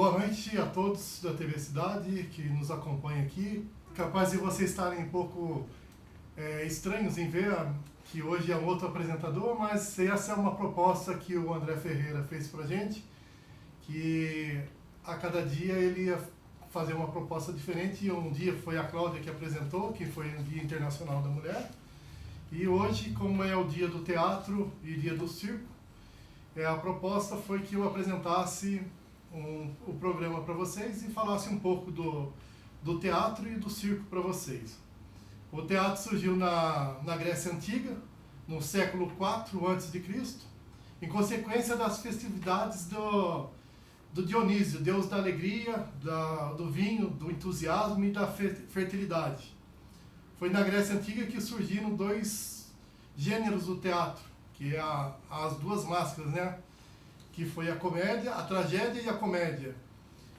Boa noite a todos da TV Cidade que nos acompanham aqui. Capaz de vocês estarem um pouco estranhos em ver que hoje é um outro apresentador, mas essa é uma proposta que o André Ferreira fez pra gente, que a cada dia ele ia fazer uma proposta diferente, e um dia foi a Cláudia que apresentou, que foi o Dia Internacional da Mulher, e hoje, como é o dia do teatro e dia do circo, a proposta foi que eu apresentasse o programa para vocês e falasse um pouco do teatro e do circo para vocês. O teatro surgiu na Grécia Antiga, no século IV a.C., em consequência das festividades do Dionísio, deus da alegria, do vinho, do entusiasmo e da fertilidade. Foi na Grécia Antiga que surgiram dois gêneros do teatro, que é as duas máscaras, né? Que foi a comédia, a tragédia e a comédia.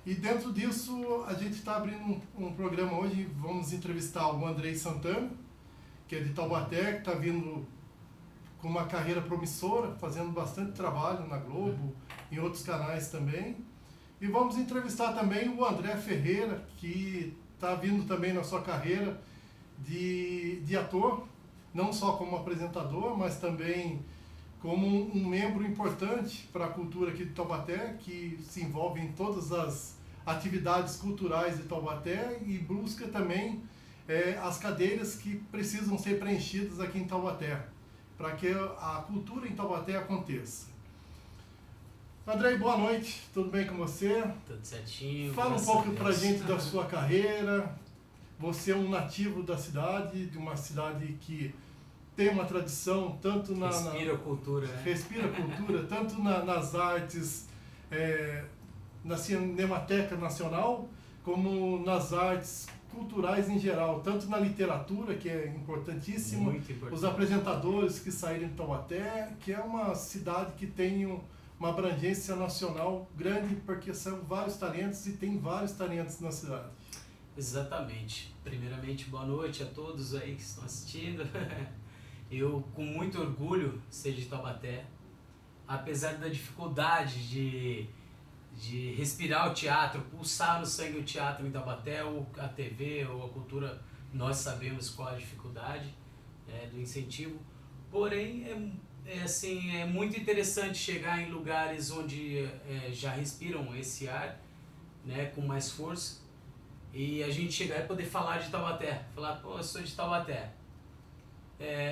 E dentro disso, a gente está abrindo um programa hoje, vamos entrevistar o Andrei Santana, que é de Taubaté, que está vindo com uma carreira promissora, fazendo bastante trabalho na Globo, em outros canais também. E vamos entrevistar também o André Ferreira, que está vindo também na sua carreira de ator, não só como apresentador, mas também como um membro importante para a cultura aqui de Taubaté, que se envolve em todas as atividades culturais de Taubaté e busca também as cadeiras que precisam ser preenchidas aqui em Taubaté, para que a cultura em Taubaté aconteça. Andrei, boa noite, tudo bem com você? Tudo certinho. Fala um pouco para a gente da sua carreira. Você é um nativo da cidade, de uma cidade que tem uma tradição tanto Respira cultura, né? Respira cultura, tanto nas artes, na Cinemateca Nacional, como nas artes culturais em geral, tanto na literatura, que é importantíssimo, Muito importante. os apresentadores que saíram de Taubaté, que é uma cidade que tem uma abrangência nacional grande, porque são vários talentos e tem vários talentos na cidade. Exatamente. Primeiramente, boa noite a todos aí que estão assistindo. Eu, com muito orgulho, ser de Taubaté, apesar da dificuldade de respirar o teatro, pulsar no sangue o teatro em Taubaté, ou a TV, ou a cultura, nós sabemos qual a dificuldade do incentivo. Porém, é muito interessante chegar em lugares onde já respiram esse ar, né, com mais força, e a gente chegar e poder falar de Taubaté, falar, pô, eu sou de Taubaté.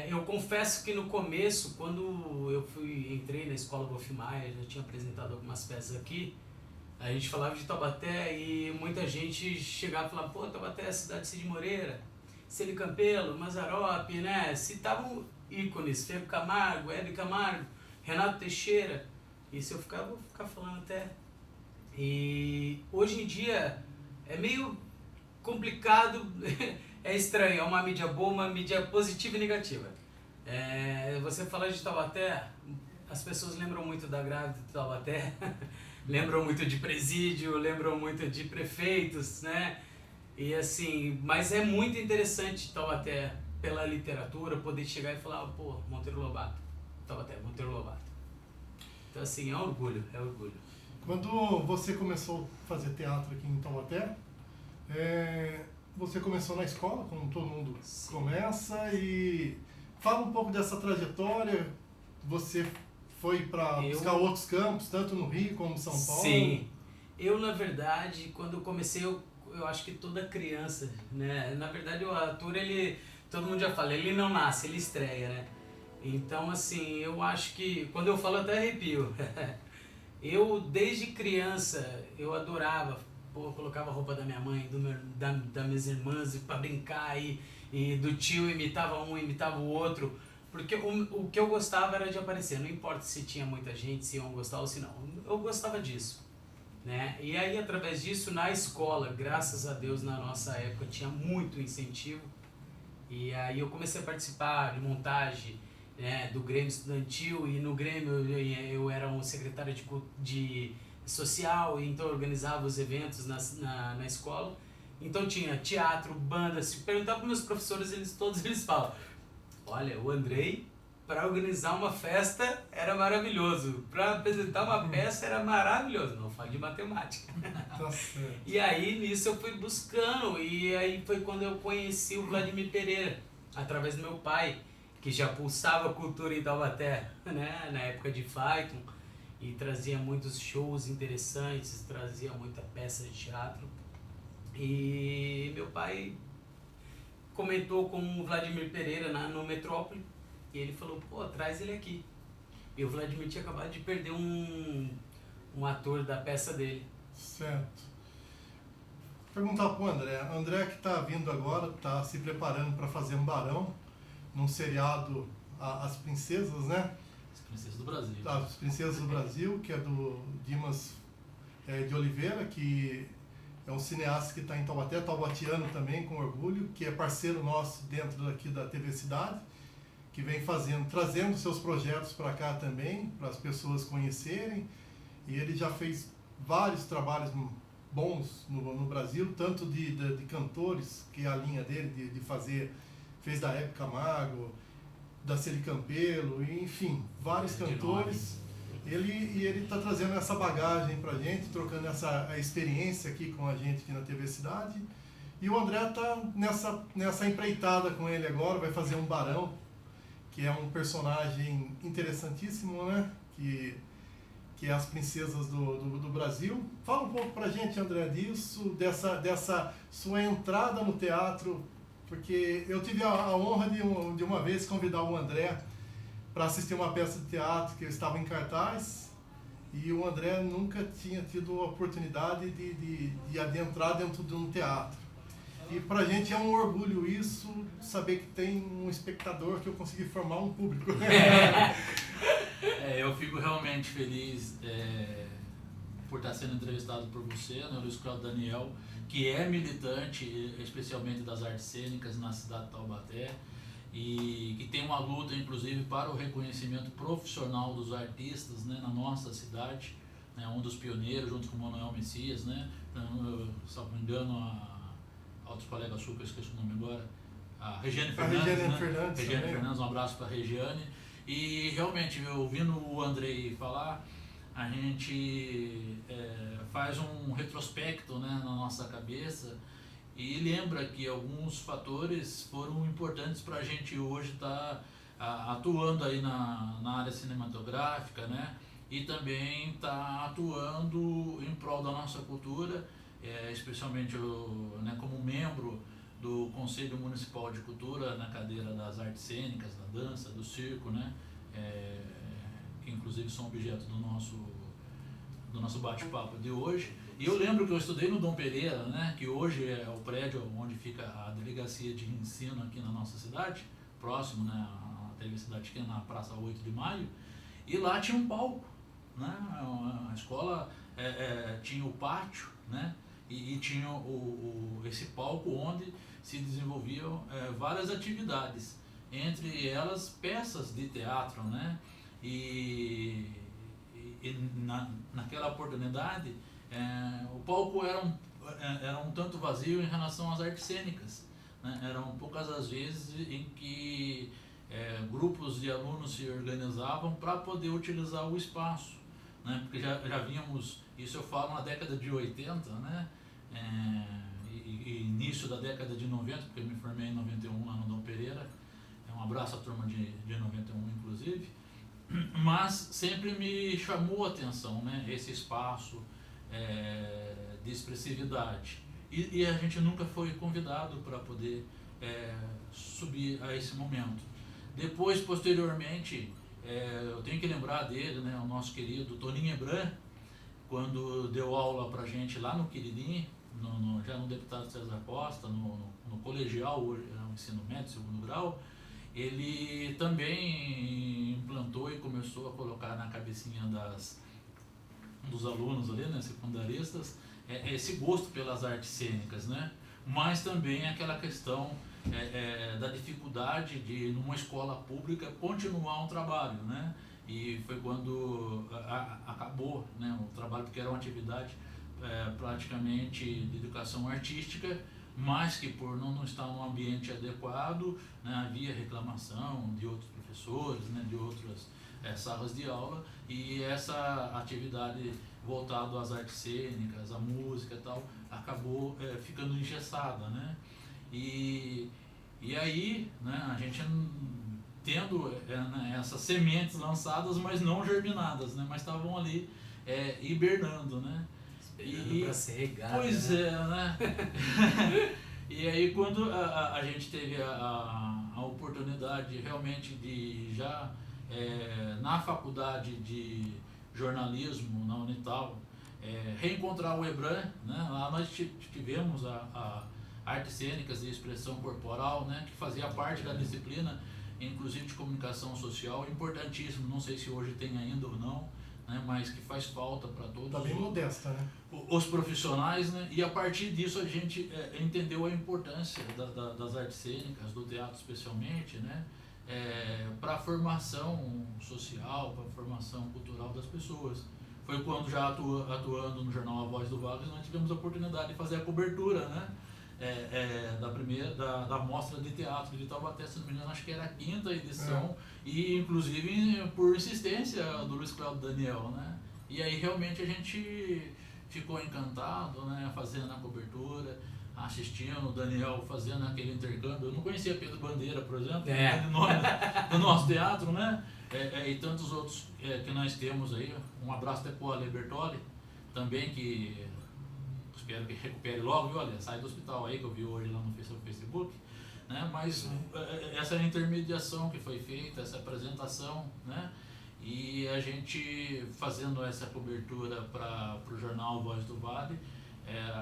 Eu confesso que no começo, quando eu entrei na escola Wolf Maia, já tinha apresentado algumas peças aqui, a gente falava de Taubaté e muita gente chegava e falava, pô, Taubaté é a cidade de Cid Moreira, Celi Campelo, Mazzaropi, né? Citavam ícones, Febo Camargo, Hebe Camargo, Renato Teixeira, e se eu vou ficar falando até. E hoje em dia é meio complicado. É estranho, é uma mídia boa, uma mídia positiva e negativa. Você falar de Taubaté, as pessoas lembram muito da grávida de Taubaté, lembram muito de presídio, lembram muito de prefeitos, né? E assim, mas é muito interessante Taubaté, pela literatura, poder chegar e falar, pô, Monteiro Lobato, Taubaté, Monteiro Lobato. Então assim, é um orgulho, é orgulho. Quando você começou a fazer teatro aqui em Taubaté, você começou na escola, como todo mundo Sim. começa, e fala um pouco dessa trajetória. Você foi para buscar outros campos, tanto no Rio como em São Paulo? Sim. Eu, na verdade, quando eu comecei, eu acho que toda criança, né? Na verdade, o ator, todo mundo já fala, ele não nasce, ele estreia, né? Então, assim, eu acho que, quando eu falo até arrepio. Eu, desde criança, eu adorava, pô, colocava a roupa da minha mãe, das minhas irmãs para brincar, e do tio imitava um, imitava o outro, porque o que eu gostava era de aparecer, não importa se tinha muita gente, se iam gostar ou se não, eu gostava disso, né? E aí, através disso, na escola, graças a Deus, na nossa época, tinha muito incentivo, e aí eu comecei a participar de montagem, né, do Grêmio Estudantil, e no Grêmio eu era um secretário de social, então eu organizava os eventos na escola. Então tinha teatro, banda. Se perguntar para meus professores, todos eles falam, olha, o Andrei para organizar uma festa era maravilhoso, para apresentar uma peça era maravilhoso, não falo de matemática. Tá certo. E aí nisso eu fui buscando, e aí foi quando eu conheci o Vladimir Pereira, através do meu pai, que já pulsava cultura em Taubaté, né, na época de Phaeton, e trazia muitos shows interessantes, trazia muita peça de teatro. E meu pai comentou com o Vladimir Pereira no Metrópole, e ele falou, pô, traz ele aqui. E o Vladimir tinha acabado de perder um ator da peça dele. Certo. Perguntar pro André. André que está vindo agora, está se preparando para fazer um Barão, num seriado As Princesas, né? As Princesas do Brasil. As Princesas do Brasil, que é do Dimas de Oliveira, que é um cineasta que está em Taubaté, taubatiano também, com orgulho, que é parceiro nosso dentro daqui da TV Cidade, que vem trazendo seus projetos para cá também, para as pessoas conhecerem. E ele já fez vários trabalhos bons no Brasil, tanto de cantores, que é a linha dele de fazer, fez da Hebe Camargo, da Celi Campelo, enfim, vários cantores. Ele está trazendo essa bagagem para a gente, trocando a experiência aqui com a gente aqui na TV Cidade. E o André está nessa empreitada com ele agora, vai fazer um Barão, que é um personagem interessantíssimo, né? Que é As Princesas do Brasil. Fala um pouco pra gente, André, disso, dessa sua entrada no teatro, porque eu tive a honra de uma vez convidar o André para assistir uma peça de teatro que eu estava em cartaz, e o André nunca tinha tido a oportunidade de adentrar dentro de um teatro. E pra gente é um orgulho isso, saber que tem um espectador, que eu consegui formar um público. Eu fico realmente feliz por estar sendo entrevistado por você, né, Luiz Cláudio Daniel, que é militante, especialmente das artes cênicas na cidade de Taubaté, e que tem uma luta, inclusive, para o reconhecimento profissional dos artistas, né, na nossa cidade, né, um dos pioneiros, junto com o Manuel Messias, né, se não me engano, outros colegas sua, que eu esqueci o nome agora, a Regiane Fernandes, Regiane Fernandes, um abraço para a Regiane. E realmente, ouvindo o Andrei falar, a gente faz um retrospecto, né, na nossa cabeça e lembra que alguns fatores foram importantes para a gente hoje estar atuando aí na área cinematográfica, né, e também estar atuando em prol da nossa cultura, especialmente né, como membro do Conselho Municipal de Cultura na cadeira das artes cênicas, da dança, do circo, né, que inclusive são objeto do nosso bate-papo de hoje. E eu lembro que eu estudei no Dom Pereira, né, que hoje é o prédio onde fica a delegacia de ensino aqui na nossa cidade, próximo, né, à TV Cidade, que é na Praça 8 de Maio, e lá tinha um palco, né, a escola tinha o pátio, né, e tinha esse palco onde se desenvolviam várias atividades, entre elas peças de teatro, né? E naquela oportunidade o palco era um tanto vazio em relação às artes cênicas, né? Eram poucas as vezes em que grupos de alunos se organizavam para poder utilizar o espaço, né? Porque já vínhamos, isso eu falo na década de 80, né? E início da década de 90, porque eu me formei em 91 lá no Dom Pereira, um abraço à turma de 91 inclusive, mas sempre me chamou a atenção, né, esse espaço de expressividade, e a gente nunca foi convidado para poder subir a esse momento. Depois, posteriormente, eu tenho que lembrar dele, né, o nosso querido Toninho Ebran, quando deu aula para a gente lá no Quiririm, já no deputado César Costa, no colegial, hoje é um ensino médio, segundo grau, ele também implantou e começou a colocar na cabecinha dos alunos ali, né, secundaristas, esse gosto pelas artes cênicas, né, mas também aquela questão da dificuldade de, numa escola pública, continuar um trabalho, né, e foi quando acabou, né, o trabalho, porque era uma atividade praticamente de educação artística, mas que por não estar num ambiente adequado, né, havia reclamação de outros professores, né, de outras salas de aula, e essa atividade voltada às artes cênicas, à música e tal, acabou ficando engessada, né? E aí, né, a gente tendo essas sementes lançadas, mas não germinadas, né, mas estavam ali hibernando, né? Esperando para ser regado. Pois né? né? E aí quando a gente teve a oportunidade realmente de já na faculdade de jornalismo, na Unital, reencontrar o Ebran, né? Lá nós tivemos a artes cênicas e expressão corporal, né? Que fazia parte da disciplina, inclusive de comunicação social, importantíssimo, não sei se hoje tem ainda ou não, né? Mas que faz falta para todos. Tá bem modesta, né? Os profissionais, né? E a partir disso a gente entendeu a importância das artes cênicas, do teatro especialmente, né? Para a formação social, para a formação cultural das pessoas. Foi quando já atuando no jornal A Voz do Vale, nós tivemos a oportunidade de fazer a cobertura, né? Da mostra de teatro de Taubaté, se não me engano, acho que era a 5ª edição, e inclusive por insistência do Luiz Cláudio Daniel, né? E aí realmente a gente ficou encantado, né? Fazendo a cobertura, assistindo o Daniel fazendo aquele intercâmbio. Eu não conhecia Pedro Bandeira, por exemplo, do nosso teatro, né? E tantos outros que nós temos aí. Um abraço até para o Ale Bertoli, também, que espero que recupere logo, viu, Ale? Sai do hospital aí, que eu vi hoje lá no Facebook, né? Mas essa intermediação que foi feita, essa apresentação, né? E a gente fazendo essa cobertura para o jornal Voz do Vale,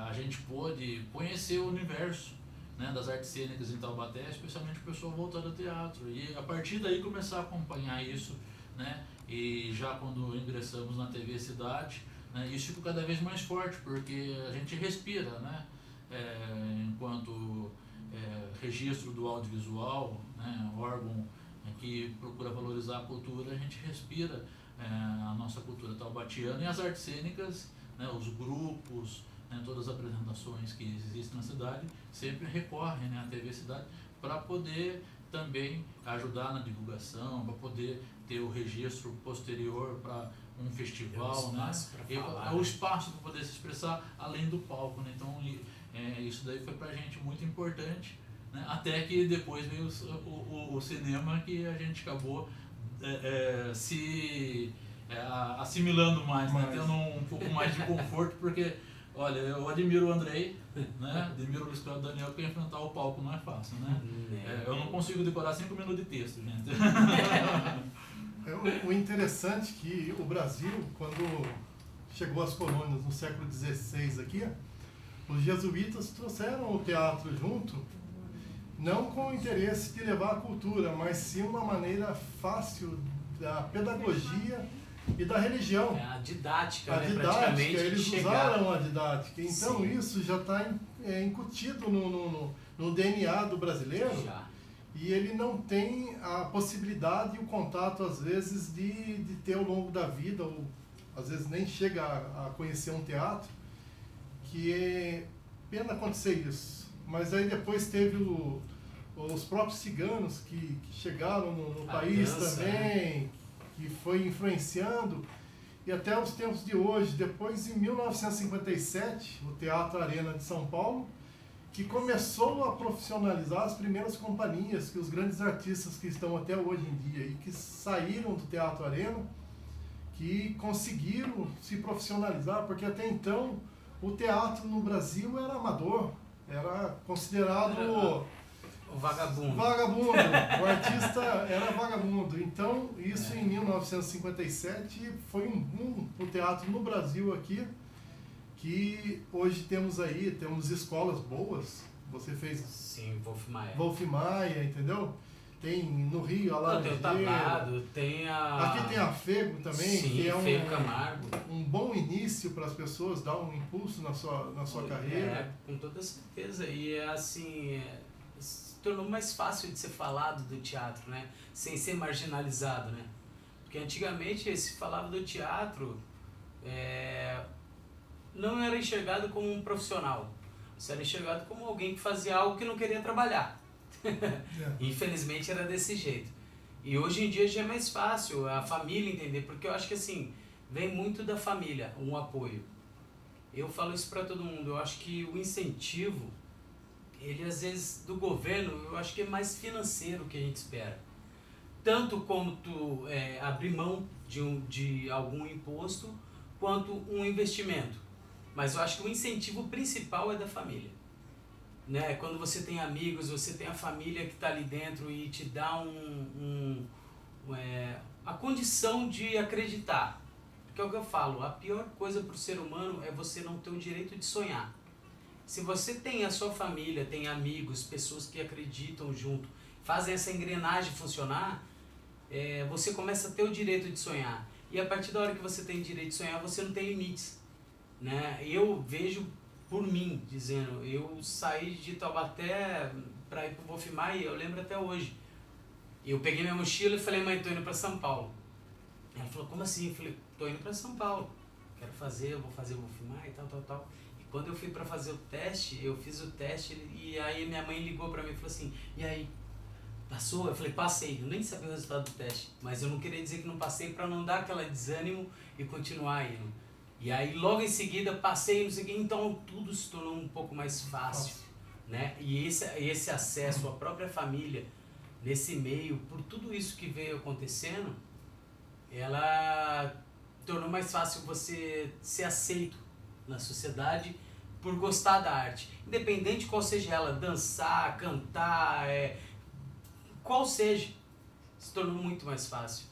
a gente pôde conhecer o universo, né, das artes cênicas em Taubaté, especialmente o pessoal voltado ao teatro, e a partir daí começar a acompanhar isso, né? E já quando ingressamos na TV Cidade, né, isso ficou cada vez mais forte, porque a gente respira, né? Enquanto registro do audiovisual, né, órgão que procura valorizar a cultura, a gente respira a nossa cultura taubatiana, e as artes cênicas, né, os grupos, né, todas as apresentações que existem na cidade sempre recorrem, né, à TV Cidade para poder também ajudar na divulgação, para poder ter o registro posterior para um festival, né? O espaço para poder se expressar além do palco, né? Então isso daí foi para a gente muito importante, né? Até que depois veio o cinema, que a gente acabou se assimilando mais, né? Tendo um pouco mais de conforto, porque olha, eu admiro o Andrei, né? Admiro o Luiz Cláudio Daniel, porque enfrentar o palco não é fácil, né? Eu não consigo decorar 5 minutos de texto, gente. O interessante é que o Brasil, quando chegou às colônias no século XVI aqui, os jesuítas trouxeram o teatro junto, não com o interesse de levar a cultura, mas sim uma maneira fácil da pedagogia e da religião. A didática, a né? didática, eles usaram a didática. Então sim, isso já está incutido no DNA do brasileiro. Já. E ele não tem a possibilidade e o contato, às vezes, de ter ao longo da vida, ou às vezes nem chega a conhecer um teatro, que é pena acontecer isso. Mas aí depois teve os próprios ciganos que chegaram no país dança, também, né? Que foi influenciando, e até os tempos de hoje. Depois, em 1957, o Teatro Arena de São Paulo, que começou a profissionalizar as primeiras companhias, que os grandes artistas que estão até hoje em dia e que saíram do Teatro Arena, que conseguiram se profissionalizar, porque até então o teatro no Brasil era amador, era considerado o vagabundo. O artista era vagabundo. Então, isso em 1957 foi um boom o teatro no Brasil aqui, que hoje temos escolas boas. Você fez... Sim, Wolf Maia, entendeu? Tem no Rio a Laranjeira. Tem o Tablado, tem a... Aqui tem a Fego também, sim, que é Fego Camargo. Um bom início para as pessoas, dar um impulso na sua carreira. Com toda certeza. E assim, se tornou mais fácil de ser falado do teatro, né? Sem ser marginalizado, né? Porque antigamente se falava do teatro... não era enxergado como um profissional. Você era enxergado como alguém que fazia algo que não queria trabalhar. Infelizmente era desse jeito. E hoje em dia já é mais fácil a família entender, porque eu acho que assim, vem muito da família, um apoio. Eu falo isso para todo mundo, eu acho que o incentivo, ele às vezes do governo, eu acho que é mais financeiro que a gente espera. Tanto como tu abrir mão de algum imposto, quanto um investimento. Mas eu acho que o incentivo principal é da família. Né? Quando você tem amigos, você tem a família que está ali dentro e te dá a condição de acreditar. Porque é o que eu falo, a pior coisa para o ser humano é você não ter o direito de sonhar. Se você tem a sua família, tem amigos, pessoas que acreditam junto, fazem essa engrenagem funcionar, você começa a ter o direito de sonhar. E a partir da hora que você tem o direito de sonhar, você não tem limites. Né? Eu vejo por mim, dizendo, eu saí de Taubaté para ir para o Wolfmar e eu lembro até hoje. Eu peguei minha mochila e falei, mãe, tô indo para São Paulo. Ela falou, como assim? Eu falei, tô indo para São Paulo. Eu vou fazer o Wolfmar e tal. E quando eu fui para fazer o teste, eu fiz o teste e aí minha mãe ligou para mim e falou assim, e aí, passou? Eu falei, passei. Eu nem sabia o resultado do teste, mas eu não queria dizer que não passei para não dar aquele desânimo e continuar indo. E aí logo em seguida passei, não sei o que, então tudo se tornou um pouco mais fácil, né? E esse acesso à própria família, nesse meio, por tudo isso que veio acontecendo, ela tornou mais fácil você ser aceito na sociedade por gostar da arte. Independente qual seja ela, dançar, cantar, qual seja, se tornou muito mais fácil.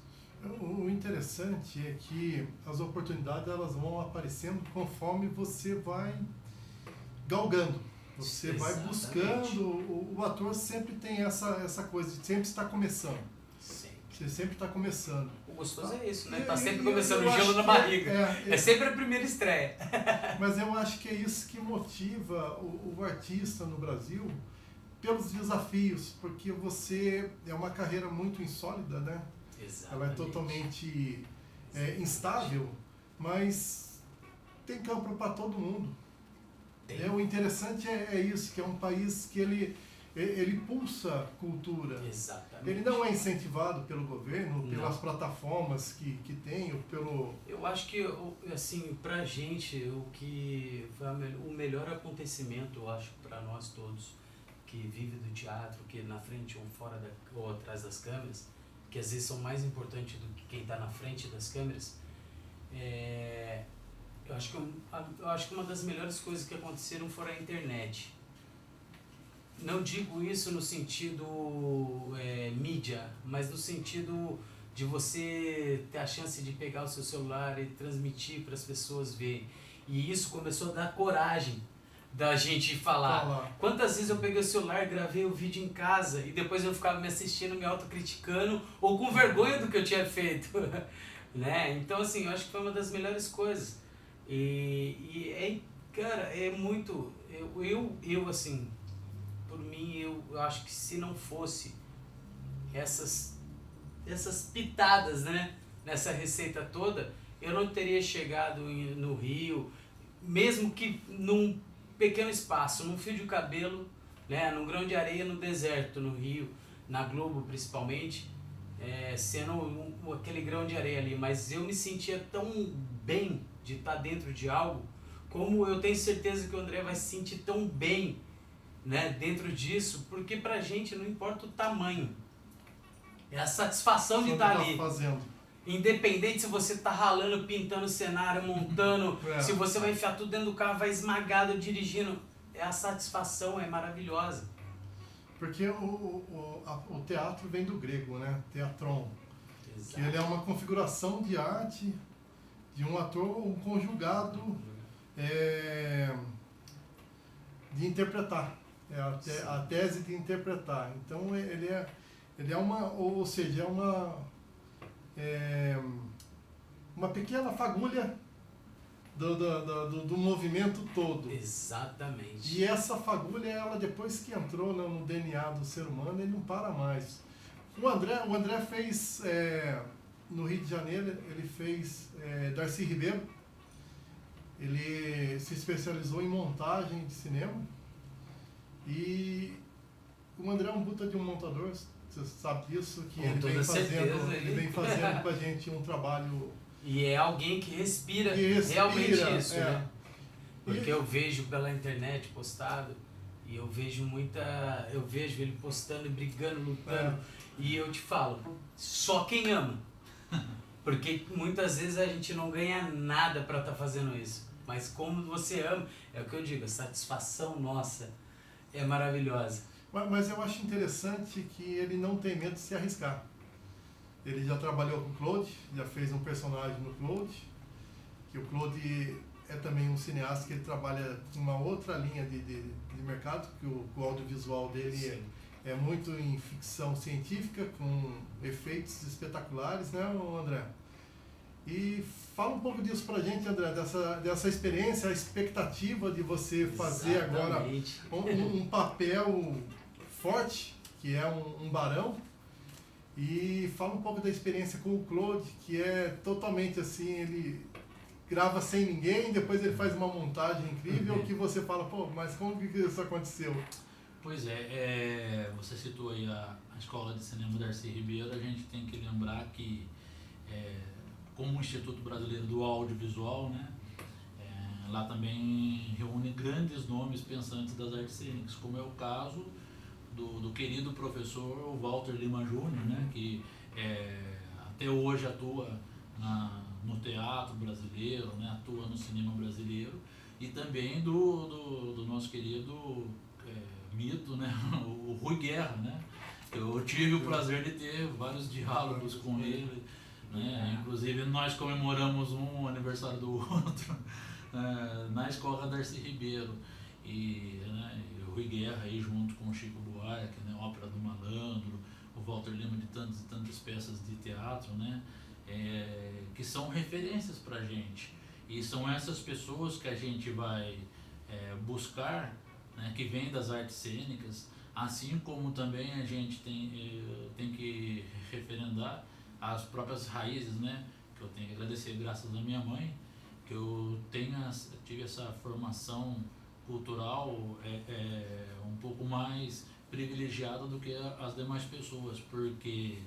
O interessante é que as oportunidades elas vão aparecendo conforme você vai galgando, você vai buscando. O ator sempre tem essa coisa de sempre estar começando. Sempre. Você sempre está começando. O gostoso é isso, né? Tá sempre começando, o gelo na barriga. É sempre a primeira estreia. Mas eu acho que é isso que motiva o artista no Brasil pelos desafios, porque você é uma carreira muito insólida, né? Exatamente. Ela é totalmente instável, mas tem campo para todo mundo. O interessante é isso, que é um país que ele pulsa cultura. Exatamente. Ele não é incentivado pelo governo, pelas plataformas que tem, ou pelo... Eu acho que, assim, pra gente, o que foi o melhor acontecimento, eu acho, para nós todos, que vive do teatro, que na frente ou atrás das câmeras, que às vezes são mais importantes do que quem está na frente das câmeras, eu acho que uma das melhores coisas que aconteceram foi a internet. Não digo isso no sentido mídia, mas no sentido de você ter a chance de pegar o seu celular e transmitir para as pessoas verem. E isso começou a dar coragem da gente falar. Quantas vezes eu peguei o celular, gravei o vídeo em casa e depois eu ficava me assistindo, me autocriticando ou com vergonha do que eu tinha feito. Né? Então, assim, eu acho que foi uma das melhores coisas. Cara, é muito... Eu assim, por mim, eu acho que se não fosse essas pitadas, né, nessa receita toda, eu não teria chegado no Rio, mesmo que num pequeno espaço, num fio de cabelo, né, num grão de areia no deserto, no Rio, na Globo principalmente, sendo aquele grão de areia ali, mas eu me sentia tão bem de estar dentro de algo, como eu tenho certeza que o André vai se sentir tão bem, né, dentro disso, porque pra gente não importa o tamanho, é a satisfação de estar ali. Fazendo. Independente se você tá ralando, pintando cenário, montando, se você vai enfiar tudo dentro do carro, vai esmagado, dirigindo, a satisfação é maravilhosa. Porque o teatro vem do grego, né? Teatron. Exato. Que ele é uma configuração de arte de um ator, um conjugado de interpretar. A tese de interpretar. Então ele é uma, ou seja, uma pequena fagulha do movimento todo. Exatamente. E essa fagulha, ela depois que entrou no DNA do ser humano, ele não para mais. O André fez, no Rio de Janeiro, ele fez Darcy Ribeiro, Ele se especializou em montagem de cinema e o André é um puta de um montador, você sabe disso, que Com toda certeza, ele vem fazendo com a gente um trabalho... E é alguém que respira realmente isso, né? Porque eu vejo pela internet postado e eu vejo ele postando e brigando, lutando. E eu te falo, só quem ama. Porque muitas vezes a gente não ganha nada para estar fazendo isso. Mas como você ama, é o que eu digo, a satisfação nossa é maravilhosa. Mas eu acho interessante que ele não tem medo de se arriscar. Ele já trabalhou com o Claude, já fez um personagem no Claude, que o Claude é também um cineasta que ele trabalha com uma outra linha de mercado, que o audiovisual dele é muito em ficção científica, com efeitos espetaculares, né, André? E fala um pouco disso pra gente, André, dessa experiência, a expectativa de você fazer agora um papel forte, que é um barão. E fala um pouco da experiência com o Claude, que é totalmente assim, ele grava sem ninguém, depois ele faz uma montagem incrível, que você fala, pô, mas como que isso aconteceu? Pois você citou aí a Escola de Cinema Darcy Ribeiro, a gente tem que lembrar que, como o Instituto Brasileiro do Audiovisual, né, lá também reúne grandes nomes pensantes das artes cênicas, como é o caso do querido professor Walter Lima Júnior, né, que até hoje atua no teatro brasileiro, né, atua no cinema brasileiro, e também do nosso querido mito, né, o Rui Guerra, né. Eu tive o prazer de ter vários diálogos com ele, né, inclusive nós comemoramos um aniversário do outro na Escola Darcy Ribeiro, e o Rui Guerra aí junto com o Chico Buarque, né, Ópera do Malandro, o Walter Lima de tantas e tantas peças de teatro, né, que são referências pra gente, e são essas pessoas que a gente vai buscar, né, que vêm das artes cênicas, assim como também a gente tem que referendar as próprias raízes, né, que eu tenho que agradecer graças à minha mãe, que eu tive essa formação cultural um pouco mais privilegiada do que as demais pessoas, porque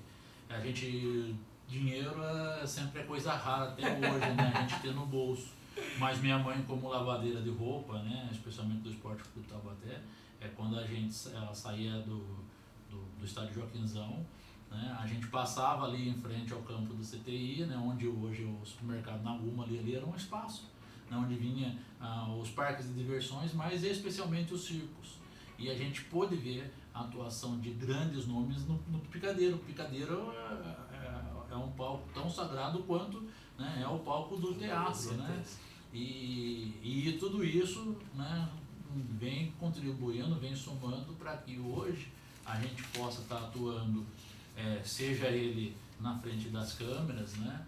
a gente, dinheiro sempre é coisa rara até hoje, né, a gente ter no bolso, mas minha mãe, como lavadeira de roupa, né, especialmente do Esporte Clube Taubaté, quando ela saía do estádio Joaquinzão, né, a gente passava ali em frente ao campo do CTI, né, onde hoje o supermercado Naguma ali era um espaço, né, onde vinha os parques de diversões, mas especialmente os circos. E a gente pôde ver a atuação de grandes nomes no Picadeiro. O Picadeiro é um palco tão sagrado quanto, né, é o palco do teatro, né? E tudo isso, né, vem contribuindo, vem somando para que hoje a gente possa estar atuando, seja ele na frente das câmeras, né,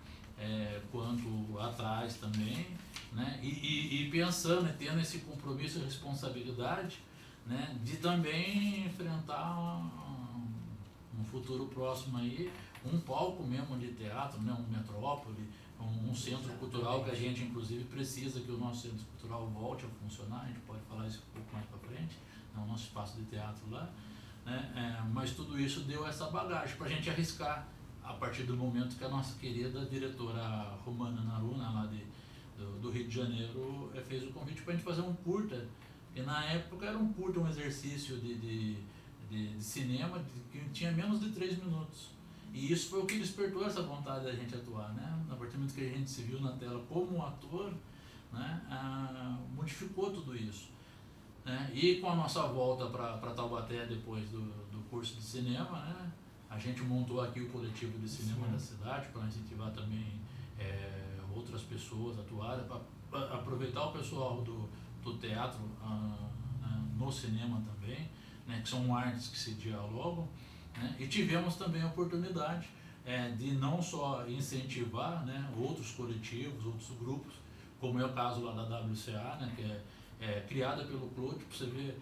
quanto atrás também, né, e pensando e tendo esse compromisso e responsabilidade, né, de também enfrentar um futuro próximo aí, um palco mesmo de teatro, né, um metrópole, um centro cultural que a gente inclusive precisa que o nosso centro cultural volte a funcionar, a gente pode falar isso um pouco mais para frente, né, o nosso espaço de teatro lá, né, mas tudo isso deu essa bagagem para a gente arriscar a partir do momento que a nossa querida diretora Romana Naruna, lá do Rio de Janeiro, fez o convite para a gente fazer um curta, e na época era um curta, um exercício de cinema que tinha menos de 3 minutos. E isso foi o que despertou essa vontade da gente atuar, né? A partir do momento que a gente se viu na tela como um ator, né, modificou tudo isso, né? E com a nossa volta para Taubaté depois do curso de cinema, né, a gente montou aqui o coletivo de cinema da cidade para incentivar também outras pessoas a atuarem, para aproveitar o pessoal do teatro no cinema também, né, que são artes que se dialogam, né, e tivemos também a oportunidade de não só incentivar, né, outros coletivos, outros grupos, como é o caso lá da WCA, né, que é criada pelo Claude, para você ver,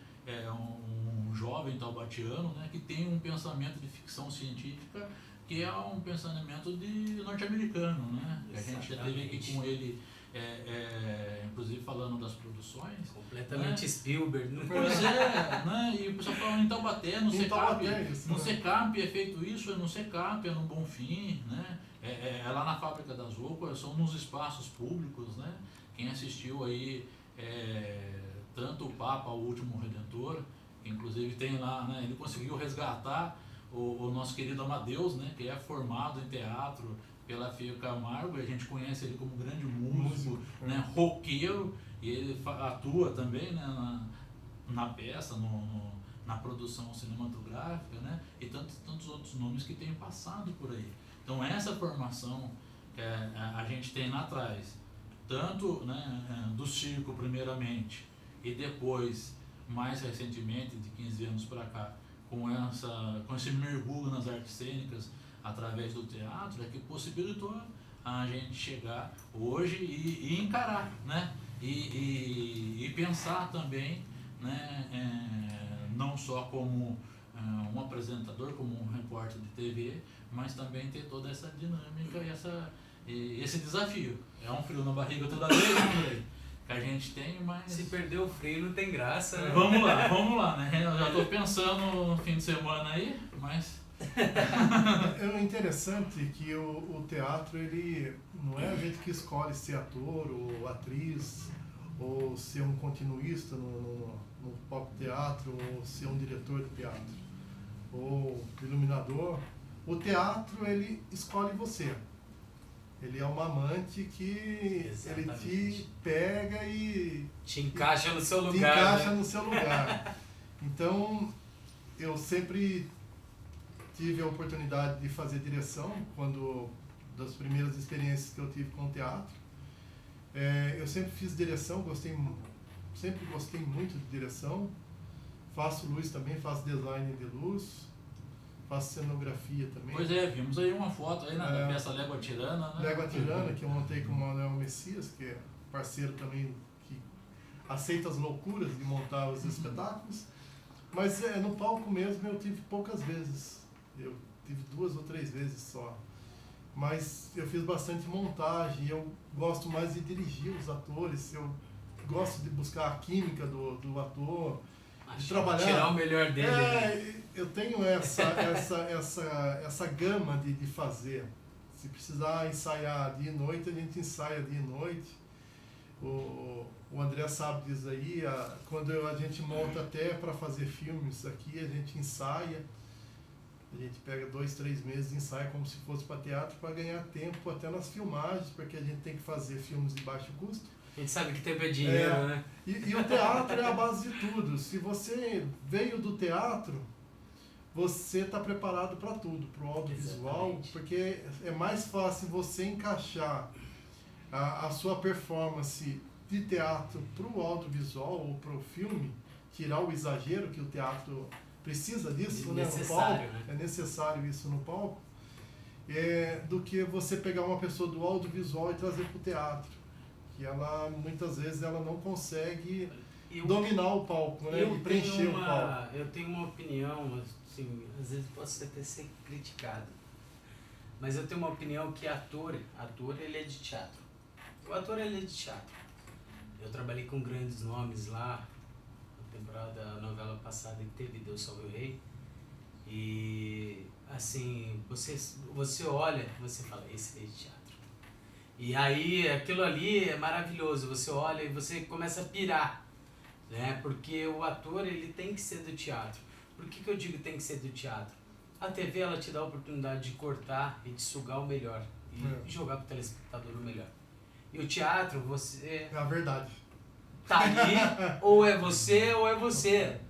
um jovem taubatiano, né, que tem um pensamento de ficção científica que é um pensamento de norte-americano, né? A gente já teve aqui com ele inclusive falando das produções. Completamente, né? Spielberg, né? Pois é, né? E o pessoal falando em Taubaté, no Secap, isso, no né? Secap é feito isso, é no Secap, é no Bonfim, né? É lá na Fábrica das Roupas, são nos espaços públicos, né? Quem assistiu aí, tanto o Papa, o Último Redentor, que inclusive tem lá, né? Ele conseguiu resgatar o nosso querido Amadeus, né? Que é formado em teatro pela Fio Camargo, a gente conhece ele como grande músico, né? Roqueiro, e ele atua também, né? na peça, na produção cinematográfica, né? E tantos outros nomes que têm passado por aí. Então essa formação que a gente tem lá atrás, tanto, né, do circo primeiramente, e depois, mais recentemente, de 15 anos para cá, com esse mergulho nas artes cênicas através do teatro, é que possibilitou a gente chegar hoje e encarar, né? E pensar também, né, não só como um apresentador, como um repórter de TV, mas também ter toda essa dinâmica e esse desafio. É um frio na barriga toda vez, né, que a gente tem, mas... Se perder o frio não tem graça, né? Vamos lá, né? Eu já estou pensando no fim de semana aí, mas... É interessante que o teatro, ele não é a gente que escolhe ser ator ou atriz, ou ser um continuista no pop teatro, ou ser um diretor de teatro, ou iluminador. O teatro, ele escolhe você. Ele é um amante que Exatamente. ele te pega e... Te encaixa no seu lugar. Te encaixa, né? no seu lugar. Então, eu sempre tive a oportunidade de fazer direção, das primeiras experiências que eu tive com o teatro. Eu sempre fiz direção, sempre gostei muito de direção. Faço luz também, faço design de luz. Faço cenografia também. Pois é, vimos aí uma foto aí da peça Légua Tirana, né? Légua Tirana, que eu montei com o Manuel Messias, que é parceiro também, que aceita as loucuras de montar os espetáculos. Mas no palco mesmo eu tive poucas vezes. Eu tive 2 ou 3 vezes só. Mas eu fiz bastante montagem, eu gosto mais de dirigir os atores, eu gosto de buscar a química do ator, de trabalhar. Tirar o melhor dele. Né? Eu tenho essa gama de fazer. Se precisar ensaiar dia e noite, a gente ensaia dia e noite. O André sabe disso aí, quando a gente monta até para fazer filmes aqui, a gente ensaia. A gente pega 2, 3 meses e ensaia como se fosse para teatro, para ganhar tempo até nas filmagens, porque a gente tem que fazer filmes de baixo custo. A gente sabe que tempo é dinheiro, né? E o teatro é a base de tudo. Se você veio do teatro, você está preparado para tudo, para o audiovisual. Exatamente. Porque é mais fácil você encaixar a sua performance de teatro para o audiovisual ou para o filme, tirar o exagero que o teatro precisa disso, né, no palco. Né? É necessário isso no palco, do que você pegar uma pessoa do audiovisual e trazer para o teatro. Que ela, muitas vezes, ela não consegue dominar o palco, né, e preencher o palco. Eu tenho uma opinião, assim, às vezes posso até ser criticado, mas eu tenho uma opinião que ator ele é de teatro. O ator ele é de teatro. Eu trabalhei com grandes nomes lá, a novela passada que teve Deus Salve o Rei, e assim, você olha, você fala, esse é de teatro. E aí aquilo ali é maravilhoso, você olha e você começa a pirar, né? Porque o ator ele tem que ser do teatro. Por que eu digo tem que ser do teatro? A TV ela te dá a oportunidade de cortar e de sugar o melhor e jogar para o telespectador o melhor. E o teatro, você... É a verdade. Tá ali, ou é você ou é você.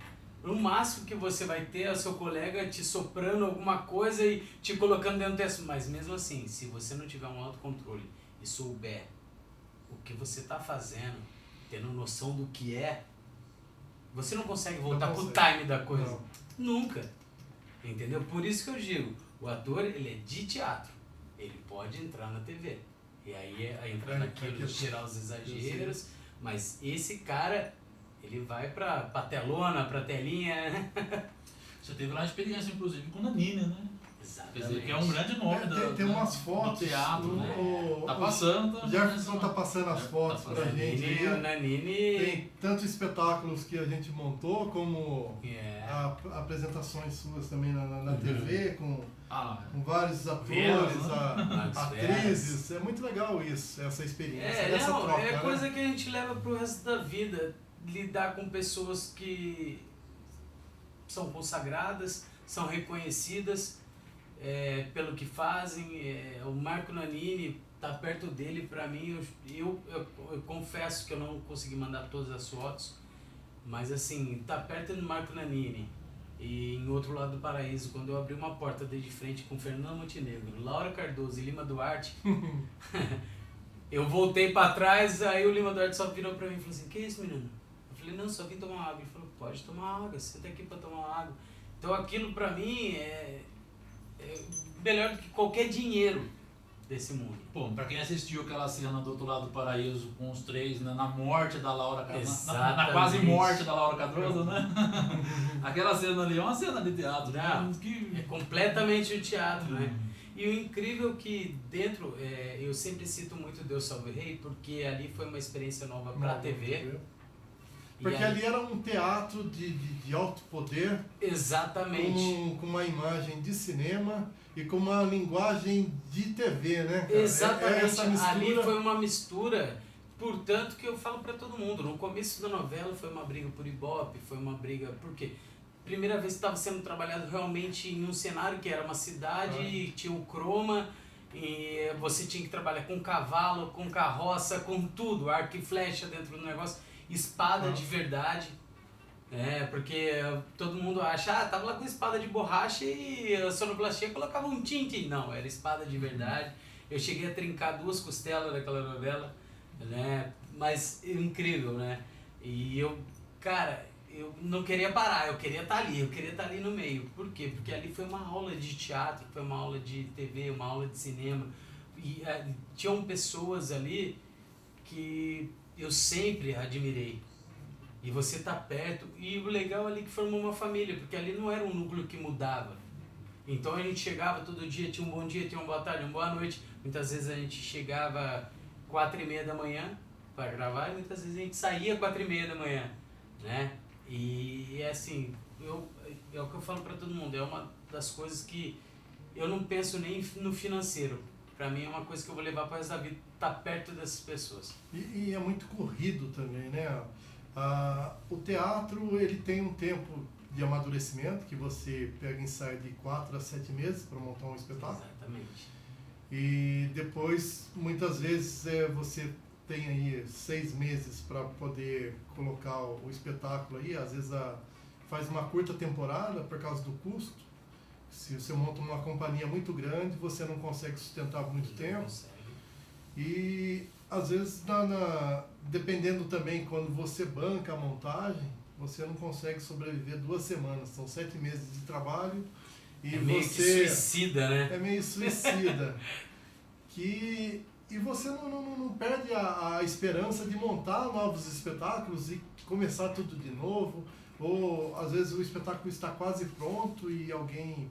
No máximo que você vai ter é o seu colega te soprando alguma coisa e te colocando dentro desse. Mas mesmo assim, se você não tiver um autocontrole e souber o que você está fazendo, tendo noção do que é, você não consegue voltar pro time da coisa. Não. Nunca. Entendeu? Por isso que eu digo, o ator ele é de teatro. Ele pode entrar na TV. E aí entra naquilo de tirar os exageros. Mas esse cara, ele vai pra telona, pra telinha. Você teve lá uma experiência, inclusive, com a Nina, né? Quer dizer, que é um grande nome tem umas fotos do teatro, né? Tá o passando. Jefferson tá passando as fotos pra gente. O Nanini... Tem tantos espetáculos que a gente montou, como apresentações suas também na TV, com vários atores, atrizes. É muito legal isso, essa experiência, essa troca. É coisa que a gente leva pro resto da vida. Lidar com pessoas que são consagradas, são reconhecidas pelo que fazem. O Marco Nanini, tá perto dele, pra mim, eu confesso que eu não consegui mandar todas as fotos, mas assim, tá perto do Marco Nanini. E em Outro Lado do Paraíso, quando eu abri uma porta de frente com Fernanda Montenegro, Laura Cardoso e Lima Duarte, eu voltei pra trás, aí o Lima Duarte só virou pra mim e falou assim: que é isso, menino? Eu falei: não, só vim tomar água. Ele falou: pode tomar água, você tá aqui pra tomar água. Então aquilo pra mim é melhor do que qualquer dinheiro desse mundo. Bom, pra quem assistiu aquela cena do Outro Lado do Paraíso com os três, né, na morte da Laura Cardoso, na quase morte da Laura Cardoso, né? Aquela cena ali é uma cena de teatro, né? É completamente um teatro, né? E o incrível que dentro, eu sempre cito muito Deus Salve Rei, porque ali foi uma experiência nova pra TV. Porque ali era um teatro de alto poder. Exatamente. Com uma imagem de cinema e com uma linguagem de TV, né, cara? Exatamente. Essa mistura... Ali foi uma mistura, portanto, que eu falo pra todo mundo. No começo da novela foi uma briga por Ibope, foi uma briga... Por quê? Primeira vez que estava sendo trabalhado realmente em um cenário que era uma cidade, tinha o croma, e você tinha que trabalhar com cavalo, com carroça, com tudo, arco e flecha dentro do negócio, espada de verdade, porque todo mundo acha, tava lá com espada de borracha e a sonoplastia colocava um tintim. Não, era espada de verdade. Eu cheguei a trincar 2 costelas daquela novela, né? Mas incrível, né? E eu não queria parar, eu queria estar ali no meio. Por quê? Porque ali foi uma aula de teatro, foi uma aula de TV, uma aula de cinema. E tinham pessoas ali que eu sempre admirei. E você tá perto, e o legal ali que formou uma família, porque ali não era um núcleo que mudava. Então a gente chegava todo dia, tinha um bom dia, tinha uma boa tarde, uma boa noite. Muitas vezes a gente chegava 4h30 da manhã para gravar, e muitas vezes a gente saía 4h30 da manhã, né? E assim, é o que eu falo para todo mundo, é uma das coisas que eu não penso nem no financeiro. Para mim é uma coisa que eu vou levar para o resto da vida, estar perto dessas pessoas. E é muito corrido também, né? O teatro, ele tem um tempo de amadurecimento, que você pega ensaio de 4 a 7 meses para montar um espetáculo. Exatamente. E depois, muitas vezes, você tem aí 6 meses para poder colocar o espetáculo aí. Às vezes faz uma curta temporada por causa do custo. Se você monta uma companhia muito grande, você não consegue sustentar por muito tempo. E às vezes, dependendo também, quando você banca a montagem, você não consegue sobreviver 2 semanas. São 7 meses de trabalho. E meio que suicida, né? É meio suicida. E você não perde a esperança de montar novos espetáculos e começar tudo de novo. Ou às vezes o espetáculo está quase pronto e alguém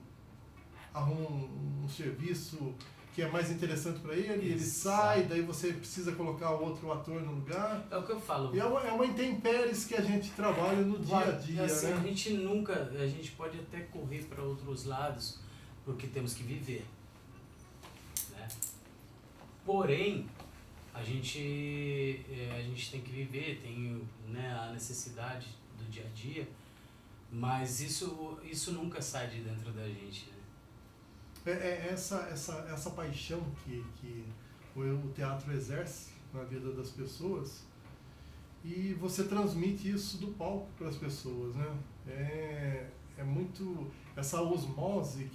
arruma um serviço que é mais interessante para ele sai, daí você precisa colocar outro ator no lugar. É o que eu falo. E é uma intempéries que a gente trabalha no dia a dia, assim, né? A gente pode até correr para outros lados, porque temos que viver, né? Porém, a gente tem que viver, tem, né, a necessidade do dia a dia, mas isso nunca sai de dentro da gente, né? Essa paixão que o teatro exerce na vida das pessoas, e você transmite isso do palco para as pessoas, né? É muito essa osmose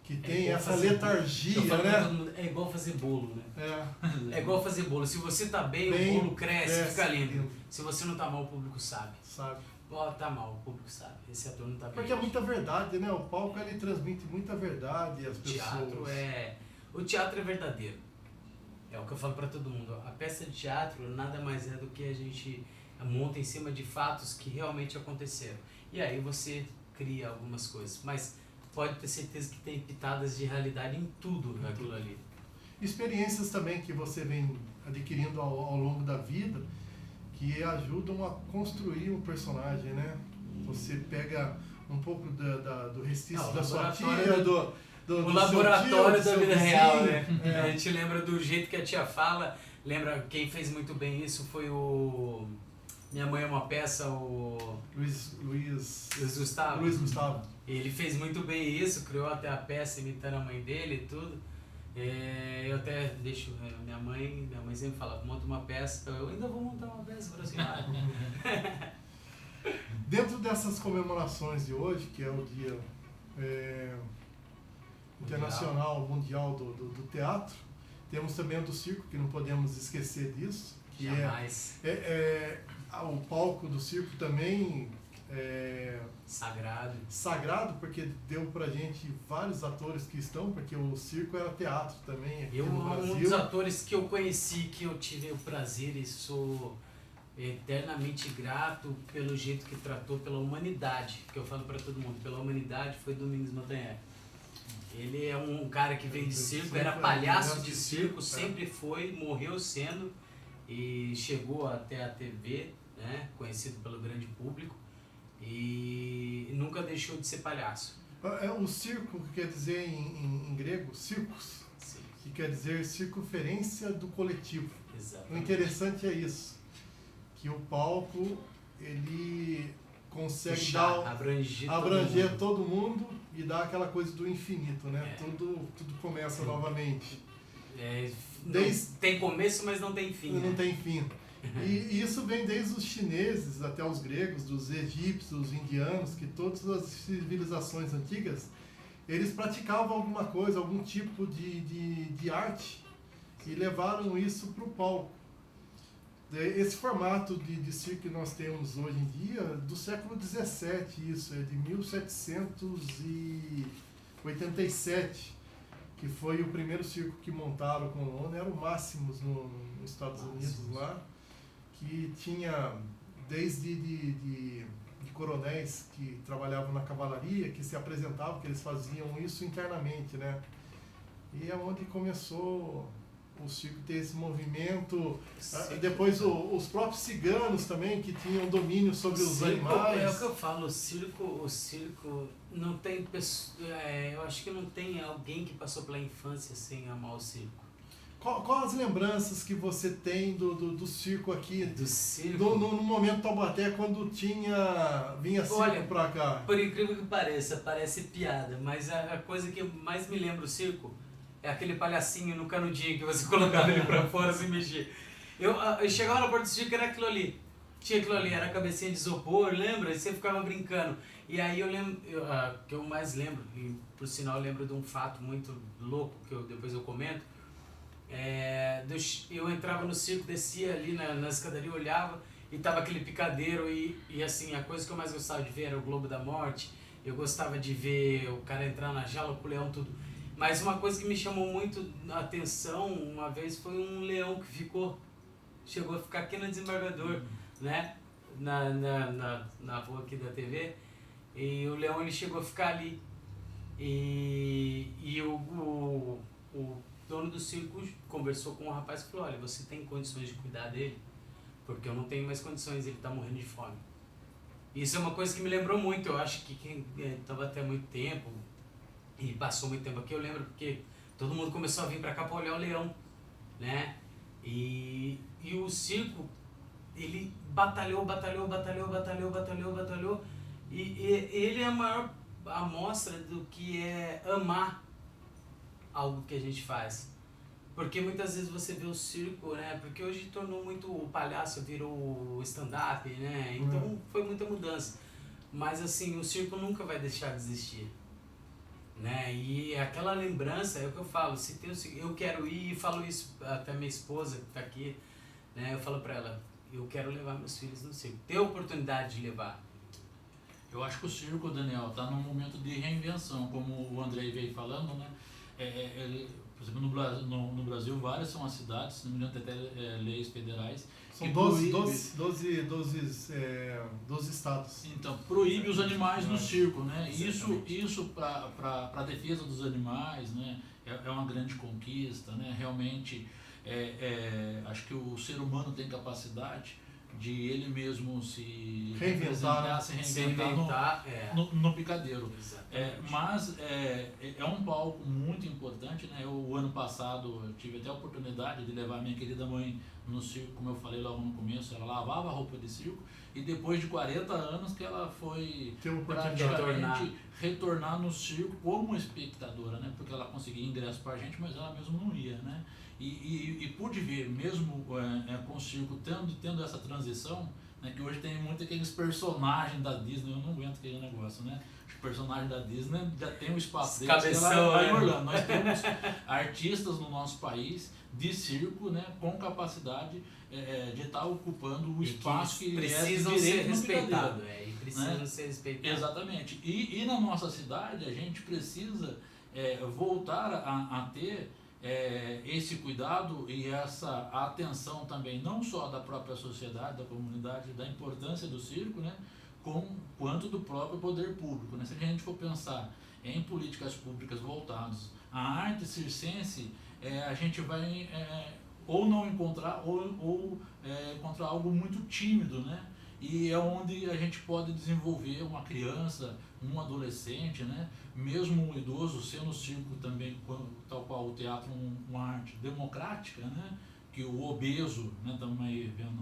que tem, essa letargia, né? É igual fazer bolo, né? É igual fazer bolo. Se você tá bem, o bolo cresce, fica lindo. Se você não tá mal, o público sabe. Tá mal, o público sabe. Esse ator não tá bem. Porque é muita verdade, né? O palco, ele transmite muita verdade às pessoas. O teatro é verdadeiro. É o que eu falo pra todo mundo. A peça de teatro nada mais é do que a gente monta em cima de fatos que realmente aconteceram. E aí você cria algumas coisas. Mas pode ter certeza que tem pitadas de realidade em tudo aquilo ali. Experiências também que você vem adquirindo ao longo da vida que ajudam a construir um personagem, né? Você pega um pouco do restício da sua tia, o laboratório da vida real, né? É. A gente lembra do jeito que a tia fala, lembra quem fez muito bem isso foi o Minha Mãe é uma Peça, o Luiz Gustavo. Ele fez muito bem isso, criou até a peça imitando a mãe dele e tudo. Eu até deixo, minha mãe sempre fala, monta uma peça, então eu ainda vou montar uma peça para você. Dentro dessas comemorações de hoje, que é o Dia Internacional Mundial do Teatro, temos também o do circo, que não podemos esquecer disso. Que jamais. O palco do circo também sagrado, porque deu pra gente vários atores que estão, porque o circo era teatro também aqui no Brasil. Um dos atores que eu conheci, que eu tive o prazer e sou eternamente grato pelo jeito que tratou pela humanidade, que eu falo pra todo mundo, pela humanidade, foi Domingos Montanher. Ele é um cara que veio de circo, era palhaço de circo, sempre foi, morreu sendo e chegou até a TV, né, conhecido pelo grande público, e nunca deixou de ser palhaço. O circo, que quer dizer em grego, circus, Sim. que quer dizer circunferência do coletivo. Exatamente. O interessante é isso, que o palco, ele consegue abranger todo mundo e dar aquela coisa do infinito, né? Tudo começa novamente. Tem começo, mas não tem fim. Não tem fim. E isso vem desde os chineses até os gregos, dos egípcios, dos indianos, que todas as civilizações antigas, eles praticavam alguma coisa, algum tipo de arte e levaram isso para o palco. Esse formato de circo que nós temos hoje em dia, do século XVII, isso, é de 1787, que foi o primeiro circo que montaram com lona, era o Máximos nos Estados Unidos lá, que tinha desde de coronéis que trabalhavam na cavalaria, que se apresentavam, que eles faziam isso internamente, né? E é onde começou o circo ter esse movimento. Depois os próprios ciganos também, que tinham domínio sobre os animais. É o que eu falo, o circo não tem eu acho que não tem alguém que passou pela infância sem amar o circo. Qual as lembranças que você tem do circo aqui? Do circo? No momento Taubaté, quando vinha circo pra cá. Por incrível que pareça, parece piada, mas a coisa que mais me lembra o circo é aquele palhacinho no canudinho que você colocava ele pra fora e se mexia. Eu chegava na porta do circo, era aquilo ali. Tinha aquilo ali, era a cabecinha de isopor, lembra? E você ficava brincando. E aí eu lembro, que eu mais lembro, e por sinal eu lembro de um fato muito louco, que depois eu comento. Eu entrava no circo, descia ali na escadaria, olhava e tava aquele picadeiro e assim, a coisa que eu mais gostava de ver era o Globo da Morte. Eu gostava de ver o cara entrar na jaula com o leão, tudo. Mas uma coisa que me chamou muito a atenção uma vez foi um leão que chegou a ficar aqui no desembargador, né? Na rua aqui da TV. E o leão, ele chegou a ficar ali. E o dono do circo conversou com o rapaz e falou, olha, você tem condições de cuidar dele? Porque eu não tenho mais condições, ele está morrendo de fome. Isso é uma coisa que me lembrou muito. Eu acho que quem estava até muito tempo e passou muito tempo aqui, eu lembro porque todo mundo começou a vir para cá para olhar o leão, né? E o circo, ele batalhou, e ele é a maior amostra do que é amar algo que a gente faz. Porque muitas vezes você vê o circo, né? Porque hoje tornou muito, o palhaço virou stand-up, né? Então foi muita mudança. Mas assim, o circo nunca vai deixar de existir, né? E aquela lembrança, é o que eu falo, se tem eu quero ir, e falo isso até minha esposa que está aqui, né? Eu falo para ela, eu quero levar meus filhos no circo, ter a oportunidade de levar. Eu acho que o circo, Daniel, está num momento de reinvenção, como o Andrei veio falando, né? por exemplo, no Brasil, várias são as cidades, se não me engano, tem até leis federais. São que 12 estados. Então, proíbe os animais no circo, né? Exatamente. Isso para a defesa dos animais, né? É uma grande conquista, né? Realmente, acho que o ser humano tem capacidade de ele mesmo se Reinventar, reinventar no picadeiro. Exatamente. Mas é um palco muito importante, né? O ano passado eu tive até a oportunidade de levar minha querida mãe no circo, como eu falei logo no começo, ela lavava a roupa de circo e depois de 40 anos que ela foi praticamente retornar no circo como espectadora, né? Porque ela conseguia ingresso pra gente, mas ela mesmo não ia, né? E pude ver, mesmo com o circo tendo essa transição, né, que hoje tem muito aqueles personagens da Disney, eu não aguento aquele negócio, né? Os personagens da Disney já tem um espaço deles lá em Orlando. Nós temos artistas no nosso país de circo, né, com capacidade de estar ocupando o espaço que precisam ser respeitados. E precisam ser respeitados. Exatamente. E na nossa cidade a gente precisa voltar a ter esse cuidado e essa atenção também, não só da própria sociedade, da comunidade, da importância do circo, né, quanto do próprio poder público, né? Se a gente for pensar em políticas públicas voltadas à arte circense, a gente vai ou não encontrar ou encontrar algo muito tímido, né? E é onde a gente pode desenvolver uma criança, um adolescente, né? Mesmo um idoso, sendo o circo também, tal qual o teatro, uma arte democrática, né? Que o obeso, né? Estamos aí vendo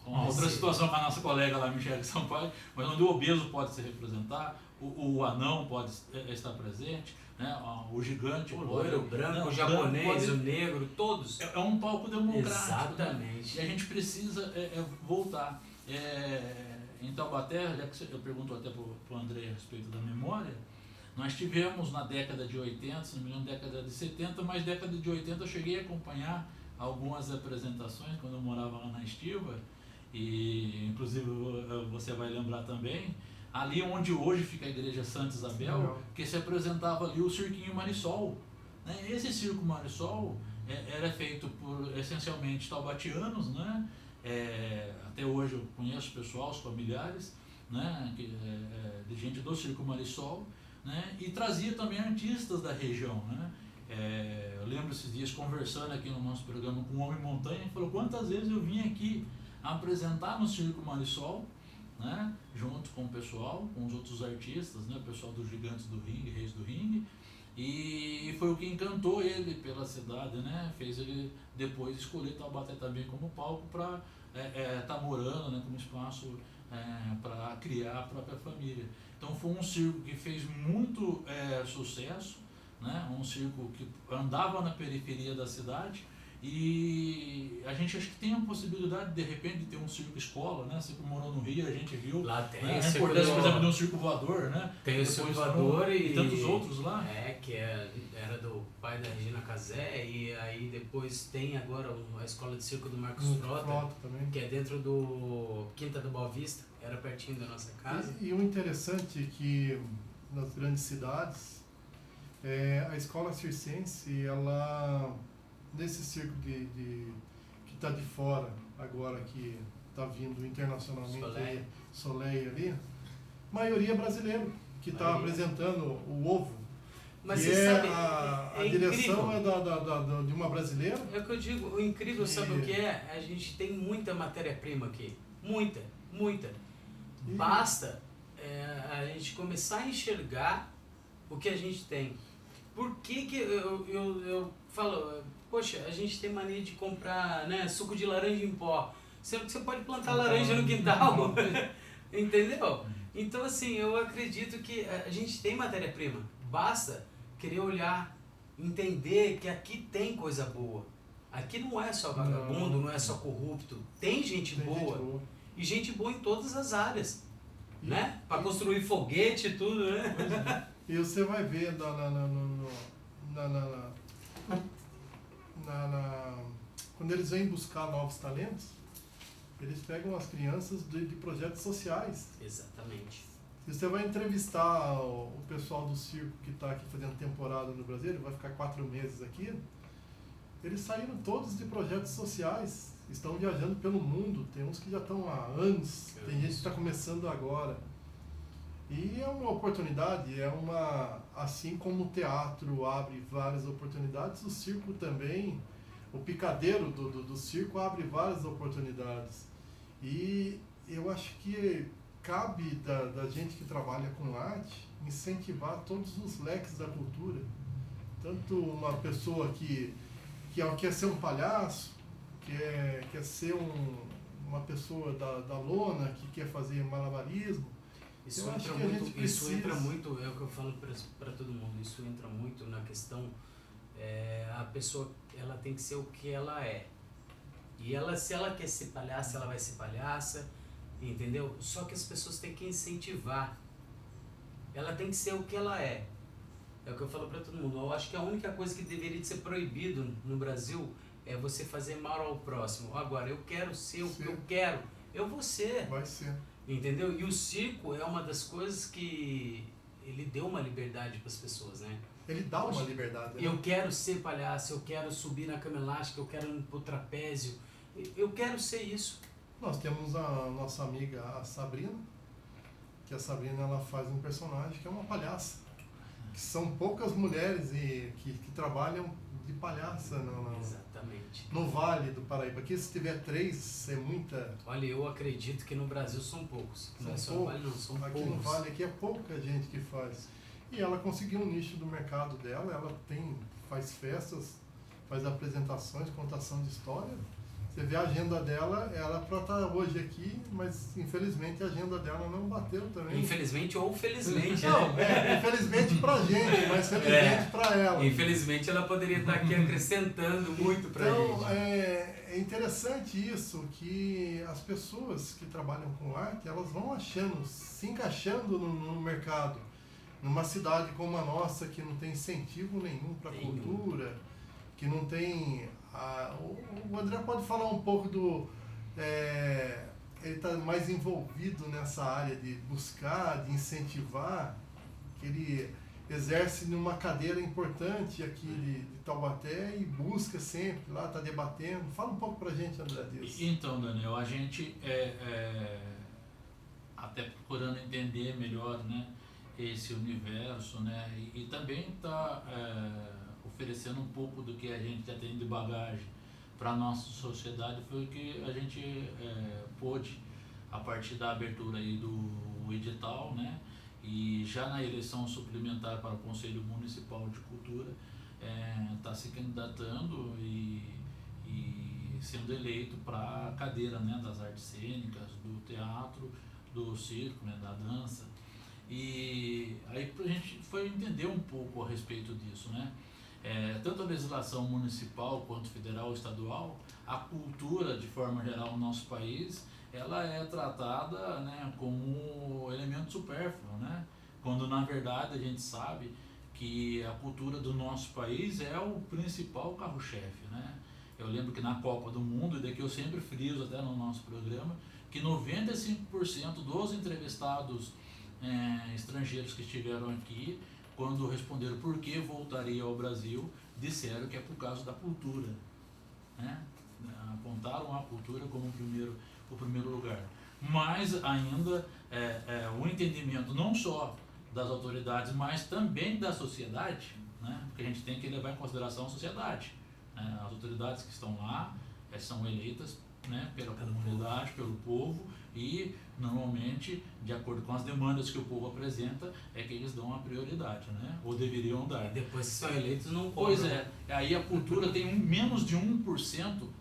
uma outra situação com a nossa colega lá, Michele Sampaio, mas onde o obeso pode se representar, o anão pode estar presente, né? O gigante, o loiro, o branco, o japonês, o negro, todos. É um palco democrático. Exatamente. Né? E a gente precisa voltar. Em Taubaté, já que eu pergunto até para o André a respeito da memória, nós tivemos na década de 80, se não me engano, década de 70, mas década de 80 eu cheguei a acompanhar algumas apresentações quando eu morava lá na Estiva, e inclusive você vai lembrar também, ali onde hoje fica a igreja Santa Isabel, que se apresentava ali o Cirquinho Marisol. Né? Esse Circo Marisol era feito por essencialmente taubatianos, né? Até hoje eu conheço pessoal, os familiares, né? De gente do Circo Marisol, né? E trazia também artistas da região, né? Eu lembro esses dias conversando aqui no nosso programa com o Homem Montanha, ele falou quantas vezes eu vim aqui apresentar no Circo Marisol, né? Junto com o pessoal, com os outros artistas, né? O pessoal dos Gigantes do Ringue, Reis do Ringue, e foi o que encantou ele pela cidade, né? Fez ele depois escolher Taubaté também como palco para estar morando, né? Como espaço para criar a própria família. Então foi um circo que fez muito sucesso, né? Um circo que andava na periferia da cidade. E a gente acho que tem a possibilidade de repente de ter um circo escola, né? Você que morou no Rio, a gente viu lá tem, né? A importância, por exemplo, de um circo voador, né? Tem o circo voador e tantos outros lá. Que era do pai da Regina Casé, e aí depois tem agora a escola de circo do Marcos Frota também, que é dentro do Quinta do Boa Vista, era pertinho da nossa casa. E o interessante é que nas grandes cidades, a escola circense, ela nesse circo que está de fora agora, que está vindo internacionalmente, Soleil ali, maioria brasileiro que está apresentando o ovo. Mas você sabe, a direção incrível. De uma brasileira. É o que eu digo, o incrível, sabe o que é? A gente tem muita matéria-prima aqui, muita. Basta a gente começar a enxergar o que a gente tem. Por que eu falo, poxa, a gente tem mania de comprar, né, suco de laranja em pó, sendo que você pode plantar laranja no quintal, entendeu? Então assim, eu acredito que a gente tem matéria-prima, basta querer olhar, entender que aqui tem coisa boa. Aqui não é só vagabundo, não é só corrupto, tem gente boa. E gente boa em todas as áreas, né? Para construir foguete e tudo, né? E você vai ver quando eles vêm buscar novos talentos, eles pegam as crianças de projetos sociais. Exatamente. E você vai entrevistar o pessoal do circo que está aqui fazendo temporada no Brasil, ele vai ficar 4 meses aqui. Eles saíram todos de projetos sociais, estão viajando pelo mundo, tem uns que já estão há anos, tem gente que está começando agora. E é uma oportunidade, assim como o teatro abre várias oportunidades, o circo também, o picadeiro do circo abre várias oportunidades. E eu acho que cabe da gente que trabalha com arte incentivar todos os leques da cultura. Tanto uma pessoa que quer ser um palhaço, quer ser uma pessoa da lona, que quer fazer malabarismo. Isso entra muito, é o que eu falo para todo mundo, isso entra muito na questão, a pessoa ela tem que ser o que ela é. E se ela quer ser palhaça, ela vai ser palhaça, entendeu? Só que as pessoas têm que incentivar. Ela tem que ser o que ela é. É o que eu falo para todo mundo. Eu acho que a única coisa que deveria ser proibido no Brasil é você fazer mal ao próximo. Agora, eu quero ser o que eu quero, eu vou ser. Vai ser. Entendeu? E o circo é uma das coisas que ele deu uma liberdade para as pessoas, né? Ele dá uma liberdade. Né? Eu quero ser palhaço, eu quero subir na cama elástica, eu quero ir pro trapézio. Eu quero ser isso. Nós temos a nossa amiga, a Sabrina, que a Sabrina ela faz um personagem que é uma palhaça. Que são poucas mulheres que trabalham de palhaça Exatamente. No Vale do Paraíba. Aqui se tiver 3, é muita... Olha, eu acredito que no Brasil são poucos. Não é só no Vale, não, são aqui poucos. No Vale aqui é pouca gente que faz. E ela conseguiu um nicho do mercado dela, ela faz festas, faz apresentações, contação de história. Você vê a agenda dela, ela para estar hoje aqui, mas infelizmente a agenda dela não bateu também. Infelizmente ou felizmente. Não, infelizmente pra gente, mas felizmente pra ela. Infelizmente ela poderia estar aqui acrescentando muito pra gente. Então, é interessante isso, que as pessoas que trabalham com arte, elas vão se encaixando no mercado. Numa cidade como a nossa, que não tem incentivo nenhum para a cultura, que não tem... o André pode falar um pouco ele está mais envolvido nessa área de buscar, de incentivar, que ele exerce numa cadeira importante aqui de Taubaté e busca sempre lá, está debatendo. Fala um pouco para a gente, André, disso. Então, Daniel, a gente até procurando entender melhor, né, esse universo, né, e também está oferecendo um pouco do que a gente já tem de bagagem para a nossa sociedade. Foi o que a gente pôde, a partir da abertura aí do edital, né, e já na eleição suplementar para o Conselho Municipal de Cultura, está se candidatando e sendo eleito para a cadeira, né, das artes cênicas, do teatro, do circo, né, da dança. E aí a gente foi entender um pouco a respeito disso, né? Tanto a legislação municipal quanto federal e estadual, a cultura de forma geral no nosso país, ela é tratada, né, como elemento supérfluo, né? Quando na verdade a gente sabe que a cultura do nosso país é o principal carro-chefe, né? Eu lembro que na Copa do Mundo, e daqui eu sempre friso até no nosso programa, que 95% dos entrevistados estrangeiros que estiveram aqui, quando responderam por que voltaria ao Brasil, disseram que é por causa da cultura, né? Apontaram a cultura como o primeiro lugar. Mas ainda o entendimento não só das autoridades, mas também da sociedade, né? Porque a gente tem que levar em consideração a sociedade, né? As autoridades que estão lá são eleitas, né, pela comunidade, pelo povo, e normalmente, de acordo com as demandas que o povo apresenta, é que eles dão a prioridade, né? Ou deveriam dar. E depois que são eleitos não cobram. Pois é, aí a cultura tem menos de 1%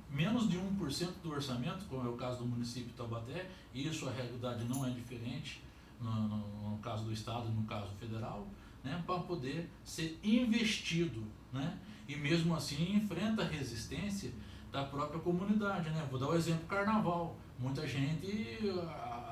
do orçamento, como é o caso do município de Taubaté, e isso a realidade não é diferente no caso do estado, no caso federal, né, para poder ser investido, né? E mesmo assim enfrenta a resistência da própria comunidade, né? Vou dar o exemplo do carnaval. Muita gente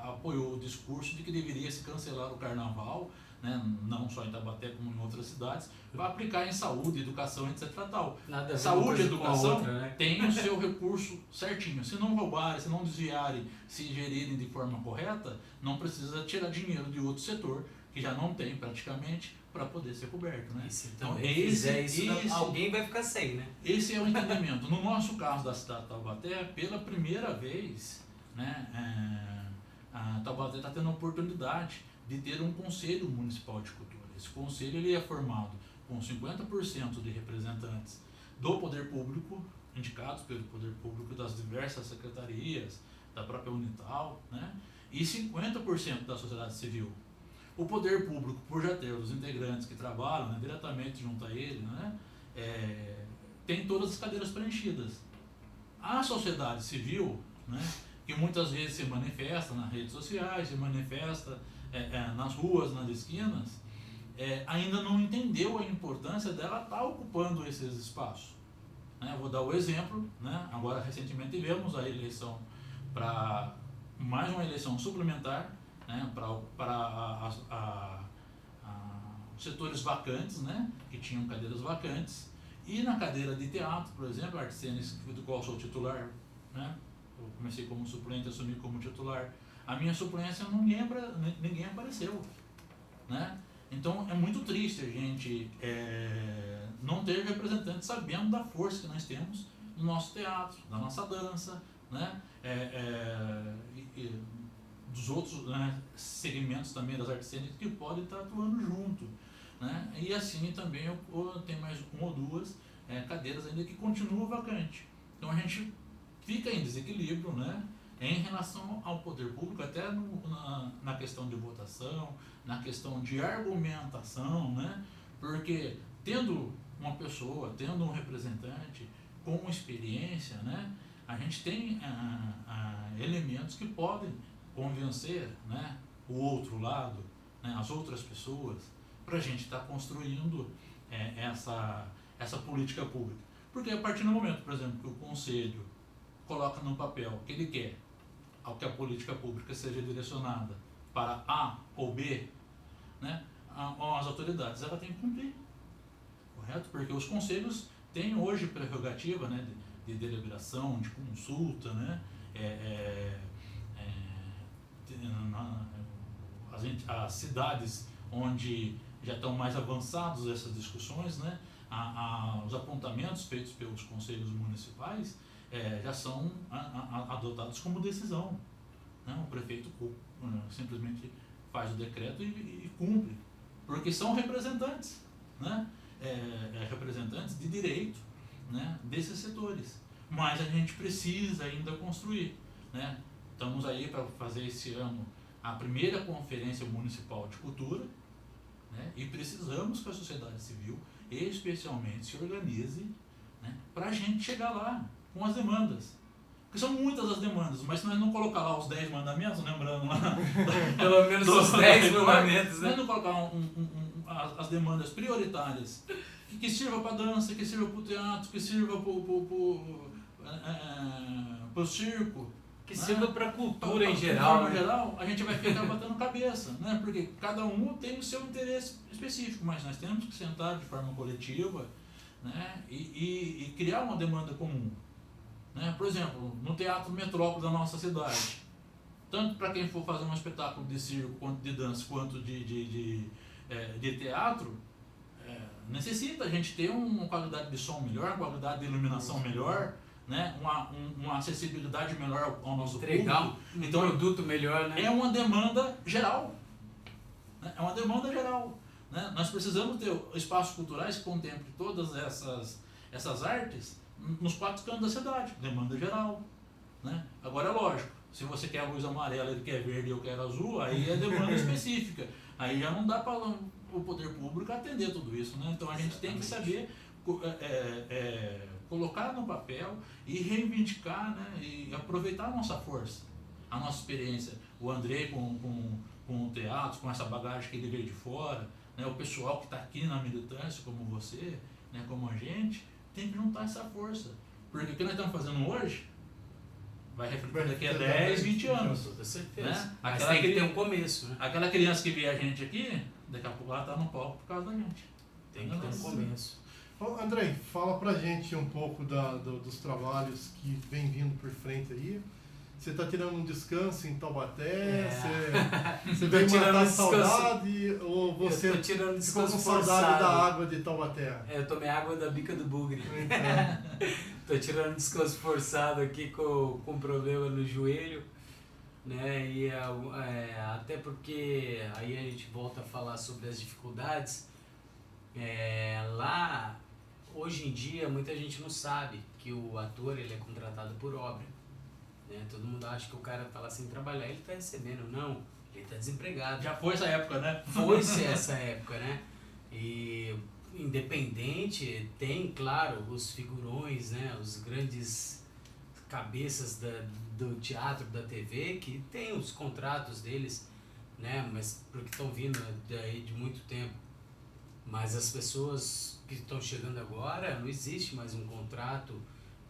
apoiou o discurso de que deveria se cancelar o carnaval, né, não só em Taubaté como em outras cidades, para aplicar em saúde, educação, etc. Tal. Nada a ver uma Saúde e coisa com a educação outra, né? tem o seu recurso certinho. Se não roubarem, se não desviarem, se gerirem de forma correta, não precisa tirar dinheiro de outro setor, que já não tem praticamente, para poder ser coberto. Né? E se Então, também fizer isso, alguém vai ficar sem, né? Esse é o entendimento. No nosso caso da cidade de Taubaté, pela primeira vez, né, a Taubaté está tendo a oportunidade de ter um conselho municipal de cultura. Esse conselho ele é formado com 50% de representantes do poder público, indicados pelo poder público das diversas secretarias, da própria Unital, né, e 50% da sociedade civil. O poder público, por já ter os integrantes que trabalham, né, diretamente junto a ele, né, tem todas as cadeiras preenchidas. A sociedade civil, né, que muitas vezes se manifesta nas redes sociais, se manifesta nas ruas, nas esquinas, ainda não entendeu a importância dela estar ocupando esses espaços. Né? Vou dar o exemplo, né? Agora recentemente tivemos a eleição para mais uma eleição suplementar, né? Para os setores vacantes, né? Que tinham cadeiras vacantes, e na cadeira de teatro, por exemplo, artes cênicas, do qual sou titular, né? Eu comecei como suplente, assumi como titular. A minha suplência ninguém apareceu, né? Então é muito triste a gente não ter representantes sabendo da força que nós temos no nosso teatro, da nossa dança, né? Dos outros, né, segmentos também das artes cênicas que podem estar atuando junto, né? E assim também tem mais uma ou duas cadeiras ainda que continuam vacante. Então a gente fica em desequilíbrio, né, em relação ao poder público, até na questão de votação, na questão de argumentação, né, porque tendo uma pessoa, tendo um representante com experiência, né, a gente tem elementos que podem convencer, né, o outro lado, né, as outras pessoas, para a gente estar construindo essa política pública. Porque a partir do momento, por exemplo, que o Conselho coloca no papel que ele quer ao que a política pública seja direcionada para A ou B, né, as autoridades ela tem que cumprir, correto? Porque os conselhos têm hoje prerrogativa, né, de deliberação, de consulta, né, as cidades onde já estão mais avançados essas discussões, né, os apontamentos feitos pelos conselhos municipais já são adotados como decisão, né? O prefeito simplesmente faz o decreto e cumpre, porque são representantes, né? Representantes de direito, né, desses setores. Mas a gente precisa ainda construir, né? Estamos aí para fazer esse ano a primeira conferência municipal de cultura, né? E precisamos que a sociedade civil, especialmente, se organize, né, para a gente chegar lá com as demandas. Porque são muitas as demandas, mas se nós não colocar lá os 10 mandamentos, lembrando lá... Pelo menos os 10 mandamentos, né? Se nós não colocar as demandas prioritárias, que sirva para dança, que sirva para o teatro, que sirva para o circo, que né, sirva para a cultura em geral, né? Geral, a gente vai ficar batendo cabeça, né? Porque cada um tem o seu interesse específico, mas nós temos que sentar de forma coletiva, né, e criar uma demanda comum. Né? Por exemplo, no Teatro Metrópole da nossa cidade, tanto para quem for fazer um espetáculo de circo, quanto de dança, quanto de teatro, necessita a gente ter uma qualidade de som melhor, uma qualidade de iluminação melhor, né? Uma acessibilidade melhor ao nosso público. Então, um produto melhor, né? É uma demanda geral. Né? É uma demanda geral. Né? Nós precisamos ter espaços culturais que contemplem todas essas artes nos 4 cantos da cidade. Demanda geral. Né? Agora é lógico, se você quer a luz amarela, ele quer verde e eu quero azul, aí é demanda específica. Aí já não dá para o poder público atender tudo isso. Né? Então a gente tem que saber colocar no papel e reivindicar, né, e aproveitar a nossa força, a nossa experiência. O Andrei com o teatro, com essa bagagem que ele veio de fora, né, o pessoal que está aqui na militância, como você, né, como a gente, tem que juntar essa força. Porque o que nós estamos fazendo hoje vai refletir daqui a 10, 20 anos. Com certeza. Né? Mas tem que ter um começo. Né? Aquela criança que vê a gente aqui, daqui a pouco ela tá no palco por causa da gente. Tem que ter um começo. Bom, Andrei, fala pra gente um pouco dos trabalhos que vem vindo por frente aí. Você tá tirando um descanso em Taubaté? Você veio matar a saudade? Ou você eu tô tirando ficou descanso com saudade forçado. da água de Taubaté? Eu tomei água da bica do bugre. Então, Tô tirando descanso forçado aqui com problema no joelho, né? E até porque aí a gente volta a falar sobre as dificuldades. Lá, hoje em dia, muita gente não sabe que o ator ele é contratado por obra. Né? Todo mundo acha que o cara tá lá sem trabalhar, ele tá recebendo. Não, ele tá desempregado. Já foi essa época, né? Foi-se essa época, né? E independente, tem, claro, os figurões, né? Os grandes cabeças do teatro, da TV, que tem os contratos deles, né? Mas porque estão vindo daí de muito tempo. Mas as pessoas que estão chegando agora, não existe mais um contrato,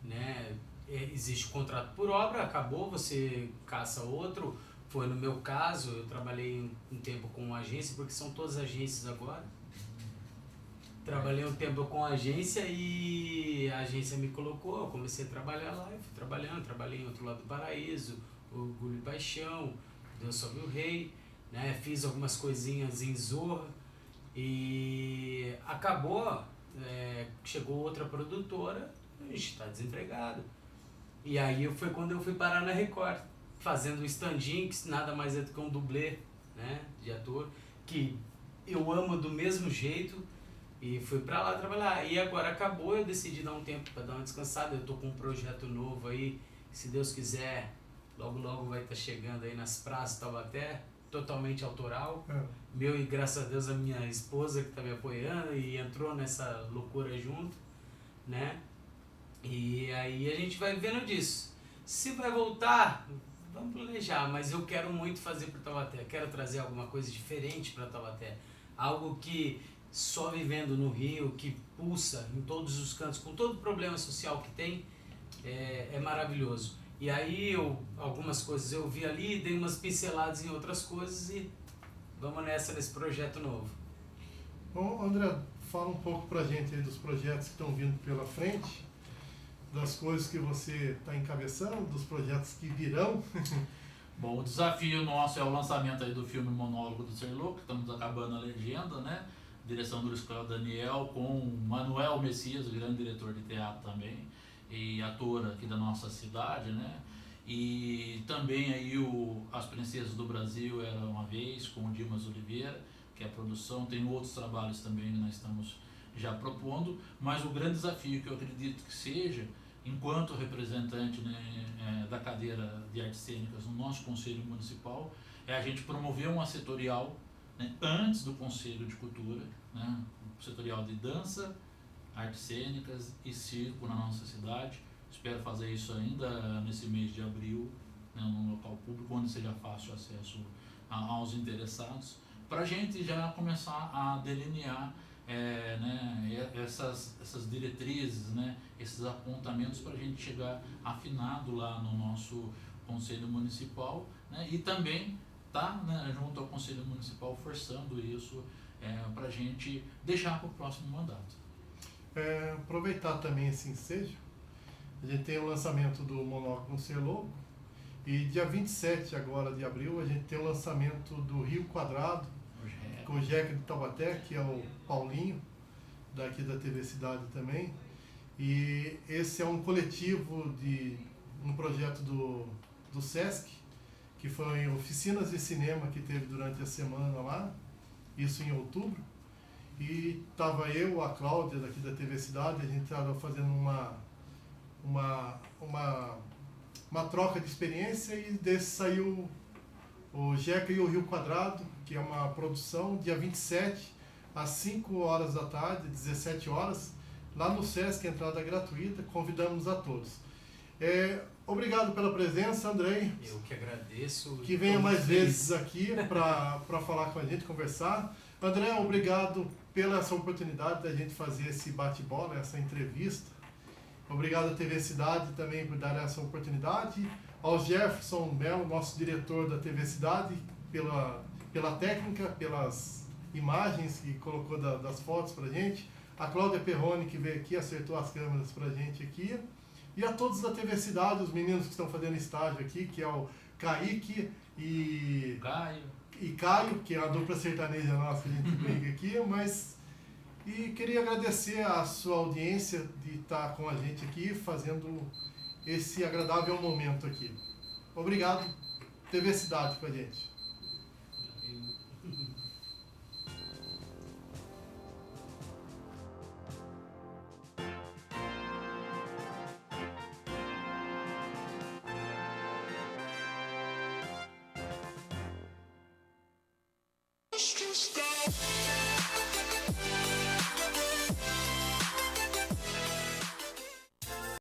né? Existe o contrato por obra, acabou, você caça outro. Foi no meu caso, eu trabalhei um tempo com uma agência, porque são todas agências agora. Trabalhei um tempo com a agência e a agência me colocou, eu comecei a trabalhar lá, eu fui trabalhando, trabalhei em Outro Lado do Paraíso, Orgulho e Paixão, Deus Salve o Rei, né? Fiz algumas coisinhas em Zorra e acabou, chegou outra produtora, a gente está desempregado. E aí foi quando eu fui parar na Record, fazendo um stand-in, que nada mais é do que um dublê, né, de ator, que eu amo do mesmo jeito, e fui pra lá trabalhar. E agora acabou, eu decidi dar um tempo para dar uma descansada. Eu tô com um projeto novo aí, que se Deus quiser, logo logo vai estar chegando aí nas praças de Taubaté, totalmente autoral. Meu e graças a Deus a minha esposa que tá me apoiando e entrou nessa loucura junto, né? E aí a gente vai vendo disso. Se vai voltar, vamos planejar, mas eu quero muito fazer para Taubaté. Quero trazer alguma coisa diferente para Taubaté. Algo que só vivendo no Rio, que pulsa em todos os cantos, com todo o problema social que tem, é maravilhoso. E aí algumas coisas eu vi ali, dei umas pinceladas em outras coisas e vamos nesse projeto novo. Bom, André, fala um pouco pra gente aí dos projetos que estão vindo pela frente, das coisas que você está encabeçando, dos projetos que virão. Bom, o desafio nosso é o lançamento aí do filme Monólogo do Ser Louco, que estamos acabando a legenda, né? Direção do Luiz Cláudio Daniel, com Manuel Messias, o grande diretor de teatro também, e ator aqui da nossa cidade, né? E também aí As Princesas do Brasil Era Uma Vez, com o Dimas Oliveira, que é a produção. Tem outros trabalhos também que nós estamos já propondo, mas o grande desafio que eu acredito que seja, enquanto representante, né, da cadeira de artes cênicas no nosso Conselho Municipal, é a gente promover uma setorial, né, antes do Conselho de Cultura, né, um setorial de dança, artes cênicas e circo na nossa cidade. Espero fazer isso ainda nesse mês de abril, né, num local público onde seja fácil acesso aos interessados, para a gente já começar a delinear né, essas diretrizes, né, esses apontamentos para a gente chegar afinado lá no nosso Conselho Municipal, né, e também tá, né, junto ao Conselho Municipal forçando isso para a gente deixar para o próximo mandato. Aproveitar também esse ensejo, a gente tem o lançamento do Monólogo no Ser Louco e dia 27 agora de abril a gente tem o lançamento do Rio Quadrado, com o Jeca de Taubaté, que é o Paulinho, daqui da TV Cidade também. E esse é um coletivo de um projeto do Sesc, que foi oficinas de cinema que teve durante a semana lá, isso em outubro. E estava eu, a Cláudia, daqui da TV Cidade, a gente estava fazendo uma troca de experiência e desse saiu o Jeca e o Rio Quadrado, que é uma produção, dia 27, às 5 horas da tarde, 17 horas, lá no Sesc, entrada gratuita, convidamos a todos. Obrigado pela presença, Andrei. Eu que agradeço. Que venha mais vezes aqui para falar com a gente, conversar. André, obrigado pela essa oportunidade da gente fazer esse bate-bola, essa entrevista. Obrigado à TV Cidade também por dar essa oportunidade. Ao Jefferson Melo, nosso diretor da TV Cidade, pela técnica, pelas imagens que colocou das fotos pra gente, a Cláudia Perrone, que veio aqui, acertou as câmeras pra gente aqui, e a todos da TV Cidade, os meninos que estão fazendo estágio aqui, que é o Kaique e Caio, que é a dupla sertaneja nossa que a gente briga aqui, e queria agradecer a sua audiência de estar com a gente aqui, fazendo esse agradável momento aqui. Obrigado, TV Cidade, com a gente. Let's just go.